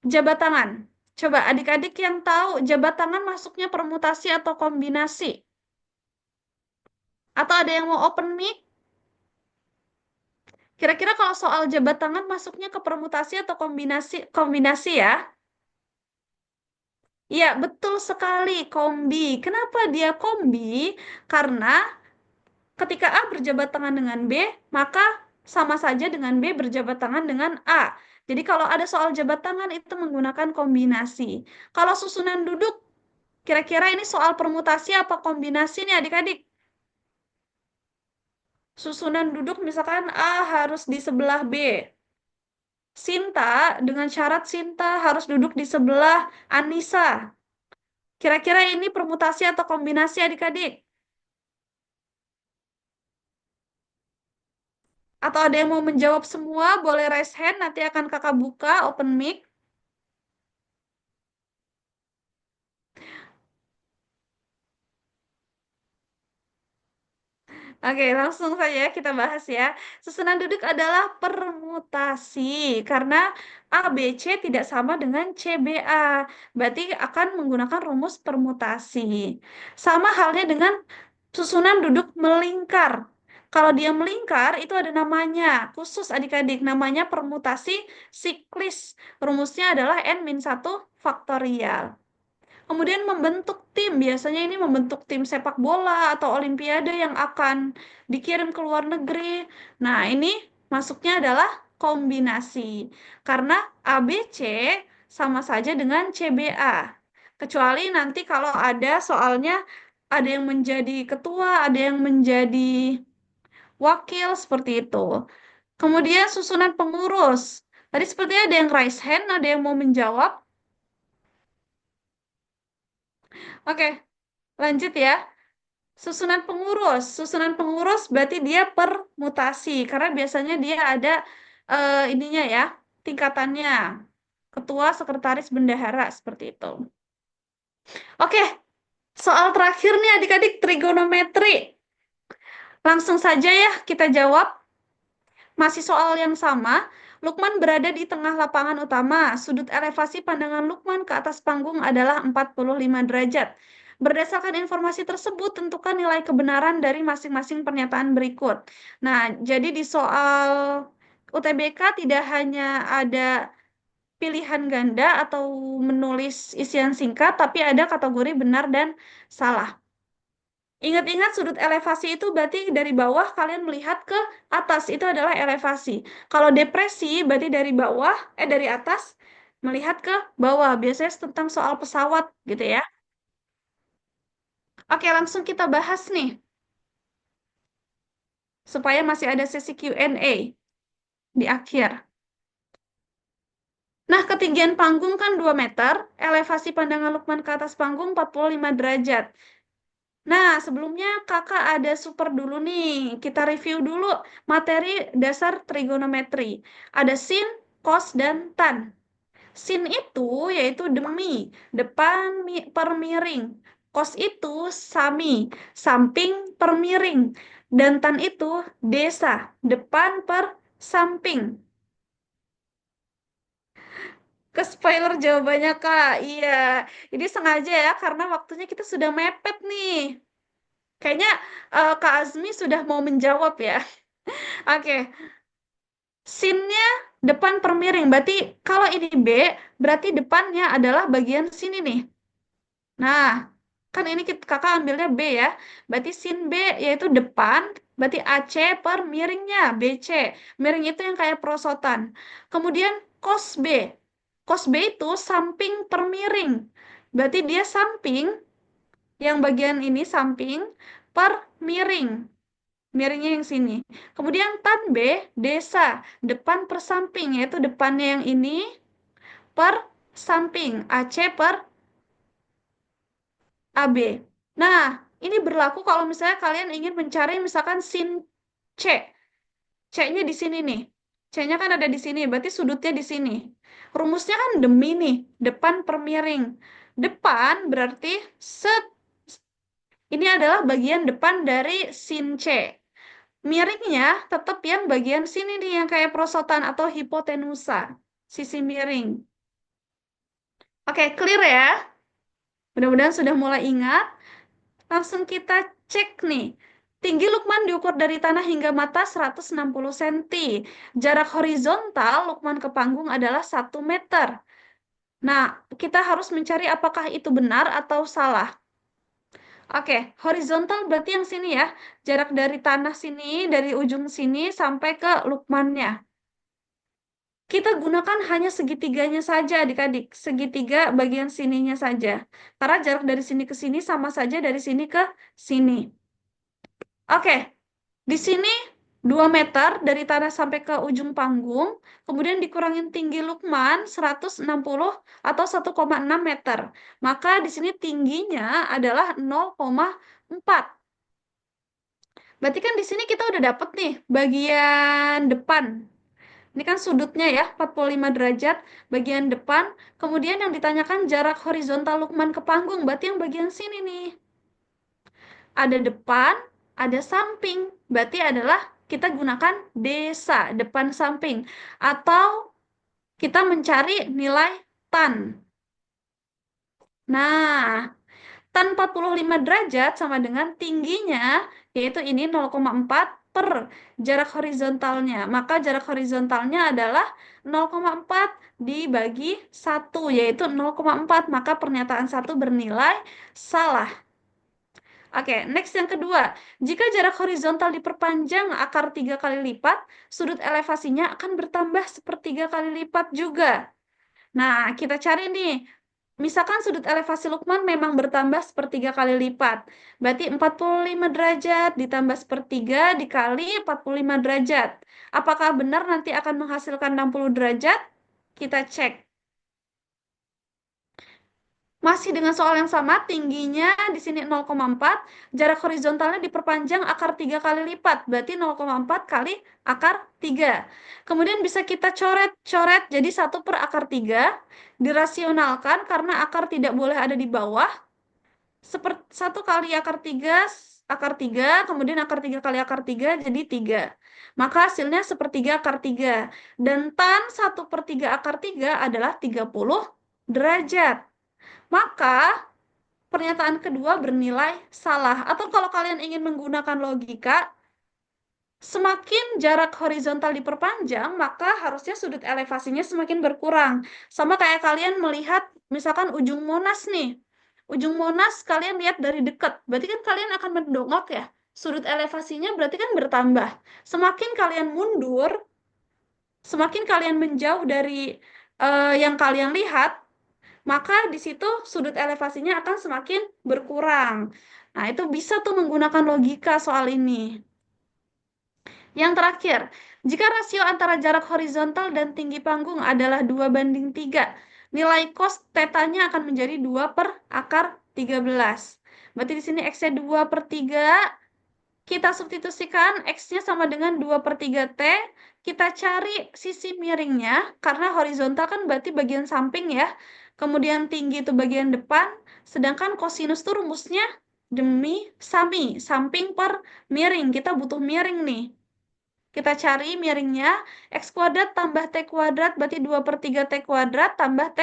jabat tangan. Coba adik-adik yang tahu jabat tangan masuknya permutasi atau kombinasi? Atau ada yang mau open mic? Kira-kira kalau soal jabat tangan masuknya ke permutasi atau kombinasi? Kombinasi ya? Iya, betul sekali, kombi. Kenapa dia kombi? Karena ketika A berjabat tangan dengan B, maka sama saja dengan B berjabat tangan dengan A. Jadi kalau ada soal jabat tangan itu menggunakan kombinasi. Kalau susunan duduk, kira-kira ini soal permutasi apa kombinasi nih adik-adik? Susunan duduk misalkan A harus di sebelah B. Sinta dengan syarat Sinta harus duduk di sebelah Anissa. Kira-kira ini permutasi atau kombinasi adik-adik? Atau ada yang mau menjawab semua? Boleh raise hand, nanti akan kakak buka open mic. Oke, langsung saja kita bahas ya. Susunan duduk adalah permutasi karena ABC tidak sama dengan CBA. Berarti akan menggunakan rumus permutasi. Sama halnya dengan susunan duduk melingkar. Kalau dia melingkar, itu ada namanya, khusus adik-adik, namanya permutasi siklis. Rumusnya adalah N-1 faktorial. Kemudian membentuk tim, biasanya ini membentuk tim sepak bola atau olimpiade yang akan dikirim ke luar negeri. Nah, ini masuknya adalah kombinasi. Karena ABC sama saja dengan CBA. Kecuali nanti kalau ada soalnya ada yang menjadi ketua, ada yang menjadi wakil seperti itu. Kemudian susunan pengurus. Tadi sepertinya ada yang raise hand, ada yang mau menjawab. Oke, lanjut ya. Susunan pengurus berarti dia permutasi karena biasanya dia ada ininya ya, tingkatannya. Ketua, sekretaris, bendahara seperti itu. Oke, soal terakhir nih adik-adik trigonometri. Langsung saja ya kita jawab. Masih soal yang sama, Lukman berada di tengah lapangan utama. Sudut elevasi pandangan Lukman ke atas panggung adalah 45 derajat. Berdasarkan informasi tersebut, tentukan nilai kebenaran dari masing-masing pernyataan berikut. Nah, jadi di soal UTBK tidak hanya ada pilihan ganda atau menulis isian singkat, tapi ada kategori benar dan salah. Ingat-ingat sudut elevasi itu berarti dari bawah kalian melihat ke atas itu adalah elevasi. Kalau depresi berarti dari bawah, dari atas melihat ke bawah. Biasanya tentang soal pesawat gitu ya. Oke, langsung kita bahas nih supaya masih ada sesi Q&A di akhir. Nah, ketinggian panggung kan 2 meter, elevasi pandangan Lukman ke atas panggung 45 derajat. Nah, sebelumnya kakak ada super dulu nih. Kita review dulu materi dasar trigonometri. Ada sin, cos, dan tan. Sin itu yaitu demi, depan per miring. Cos itu sami, samping per miring. Dan tan itu desa, depan per samping. Ke spoiler jawabannya Kak. Iya, ini sengaja ya karena waktunya kita sudah mepet nih. Kayaknya Kak Azmi sudah mau menjawab ya. Oke, sinnya depan per miring. Berarti kalau ini B, berarti depannya adalah bagian sini nih. Nah, kan ini kakak ambilnya B ya. Berarti sin B yaitu depan, berarti AC per miringnya, BC. Miring itu yang kayak perosotan. Kemudian cos B. Cos B itu samping per miring. Berarti dia samping, yang bagian ini samping per miring. Miringnya yang sini. Kemudian tan B, desa, depan per samping, yaitu depannya yang ini per samping, AC per AB. Nah, ini berlaku kalau misalnya kalian ingin mencari misalkan sin C. C-nya di sini nih. C-nya kan ada di sini, berarti sudutnya di sini. Rumusnya kan demi nih, depan per miring. Depan berarti set ini adalah bagian depan dari sin C. Miringnya tetap yang bagian sini nih yang kayak prosotan atau hipotenusa, sisi miring. Oke, clear ya? Mudah-mudahan sudah mulai ingat. Langsung kita cek nih. Tinggi Lukman diukur dari tanah hingga mata 160 cm. Jarak horizontal Lukman ke panggung adalah 1 meter. Nah, kita harus mencari apakah itu benar atau salah. Oke, horizontal berarti yang sini ya. Jarak dari tanah sini, dari ujung sini sampai ke Lukmannya. Kita gunakan hanya segitiganya saja adik-adik. Segitiga bagian sininya saja. Karena jarak dari sini ke sini sama saja dari sini ke sini. Oke, di sini 2 meter dari tanah sampai ke ujung panggung. Kemudian dikurangin tinggi Lukman 160 atau 1,6 meter. Maka di sini tingginya adalah 0,4. Berarti kan di sini kita udah dapet nih bagian depan. Ini kan sudutnya ya, 45 derajat bagian depan. Kemudian yang ditanyakan jarak horizontal Lukman ke panggung, berarti yang bagian sini nih. Ada depan, ada samping. Berarti adalah kita gunakan desa, depan samping. Atau kita mencari nilai tan. Nah, tan 45 derajat sama dengan tingginya, yaitu ini 0,4 per jarak horizontalnya. Maka jarak horizontalnya adalah 0,4 dibagi 1, yaitu 0,4. Maka pernyataan satu bernilai salah. Oke, next yang kedua. Jika jarak horizontal diperpanjang akar 3 kali lipat, sudut elevasinya akan bertambah sepertiga kali lipat juga. Nah, kita cari nih. Misalkan sudut elevasi Lukman memang bertambah sepertiga kali lipat. Berarti 45 derajat ditambah sepertiga dikali 45 derajat. Apakah benar nanti akan menghasilkan 60 derajat? Kita cek. Masih dengan soal yang sama, tingginya di sini 0,4, jarak horizontalnya diperpanjang akar 3 kali lipat, berarti 0,4 kali akar 3. Kemudian bisa kita coret-coret jadi 1 per akar 3, dirasionalkan karena akar tidak boleh ada di bawah, seperti 1 kali akar 3, kemudian akar 3 kali akar 3 jadi 3. Maka hasilnya sepertiga akar 3. Dan tan 1 per 3 akar 3 adalah 30 derajat. Maka pernyataan kedua bernilai salah. Atau kalau kalian ingin menggunakan logika, semakin jarak horizontal diperpanjang, maka harusnya sudut elevasinya semakin berkurang. Sama kayak kalian melihat misalkan ujung Monas nih. Ujung Monas kalian lihat dari dekat, berarti kan kalian akan mendongak ya. Sudut elevasinya berarti kan bertambah. Semakin kalian mundur, semakin kalian menjauh dari yang kalian lihat, maka di situ sudut elevasinya akan semakin berkurang. Nah, itu bisa tuh menggunakan logika soal ini. Yang terakhir, jika rasio antara jarak horizontal dan tinggi panggung adalah 2:3, nilai cos tetanya akan menjadi 2 per akar 13. Berarti di sini X-nya 2 per 3, kita substitusikan X-nya sama dengan 2 per 3T, kita cari sisi miringnya, karena horizontal kan berarti bagian samping ya, kemudian tinggi itu bagian depan, sedangkan kosinus itu rumusnya demi samping per miring, kita butuh miring nih. Kita cari miringnya, X kuadrat tambah T kuadrat, berarti 2 per 3 T kuadrat tambah T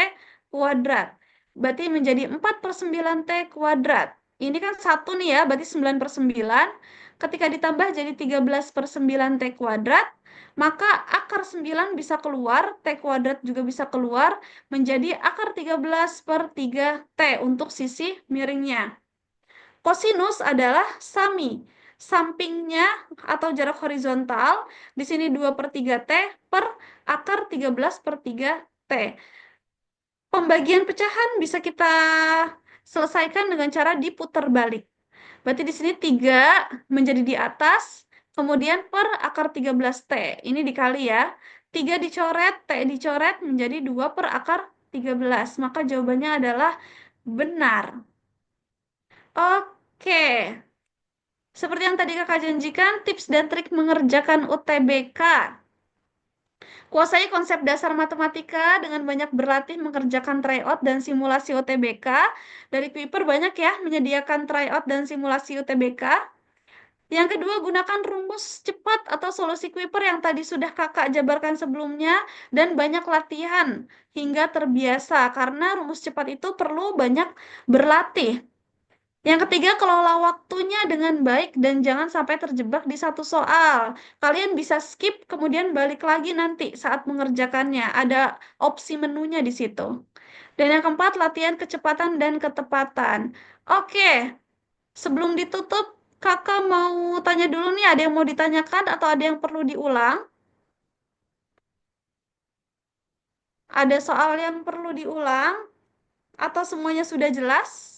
kuadrat. Berarti menjadi 4 per 9 T kuadrat. Ini kan 1 nih ya, berarti 9 per 9. Ketika ditambah jadi 13 per 9 T kuadrat, maka akar 9 bisa keluar, T kuadrat juga bisa keluar, menjadi akar 13 per 3 T untuk sisi miringnya. Kosinus adalah sampingnya atau jarak horizontal, di sini 2 per 3T per akar 13 per 3T. Pembagian pecahan bisa kita selesaikan dengan cara diputar balik. Berarti di sini 3 menjadi di atas, kemudian per akar 13T. Ini dikali ya. 3 dicoret, T dicoret menjadi 2 per akar 13. Maka jawabannya adalah benar. Oke. Seperti yang tadi kakak janjikan, tips dan trik mengerjakan UTBK. Kuasai konsep dasar matematika dengan banyak berlatih mengerjakan tryout dan simulasi UTBK. Dari Kuiper banyak ya menyediakan tryout dan simulasi UTBK. Yang kedua, gunakan rumus cepat atau solusi Kuiper yang tadi sudah kakak jabarkan sebelumnya dan banyak latihan hingga terbiasa karena rumus cepat itu perlu banyak berlatih. Yang ketiga, kelola waktunya dengan baik dan jangan sampai terjebak di satu soal. Kalian bisa skip, kemudian balik lagi nanti saat mengerjakannya. Ada opsi menunya di situ. Dan yang keempat, latihan kecepatan dan ketepatan. Oke, sebelum ditutup, kakak mau tanya dulu nih, ada yang mau ditanyakan atau ada yang perlu diulang? Ada soal yang perlu diulang? Atau semuanya sudah jelas?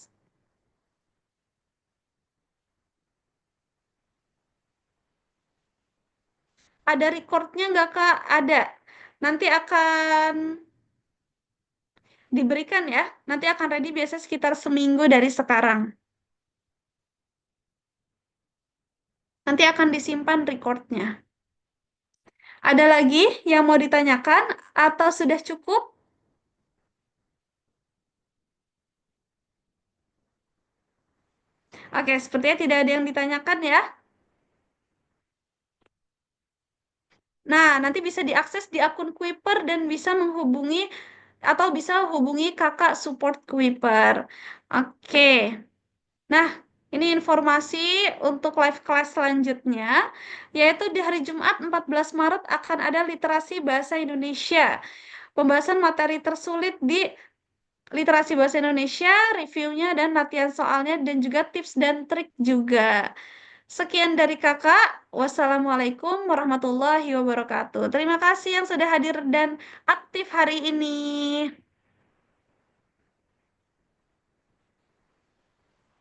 Ada recordnya nggak, Kak? Ada. Nanti akan diberikan ya. Nanti akan ready biasa sekitar seminggu dari sekarang. Nanti akan disimpan recordnya. Ada lagi yang mau ditanyakan atau sudah cukup? Oke, sepertinya tidak ada yang ditanyakan ya. Nah, nanti bisa diakses di akun Kuiper dan bisa menghubungi atau bisa hubungi kakak support Kuiper. Oke. Nah, ini informasi untuk live class selanjutnya, yaitu di hari Jumat 14 Maret akan ada literasi bahasa Indonesia. Pembahasan materi tersulit di literasi bahasa Indonesia, reviewnya dan latihan soalnya, dan juga tips dan trik juga. Sekian dari kakak. Wassalamualaikum warahmatullahi wabarakatuh. Terima kasih yang sudah hadir dan aktif hari ini.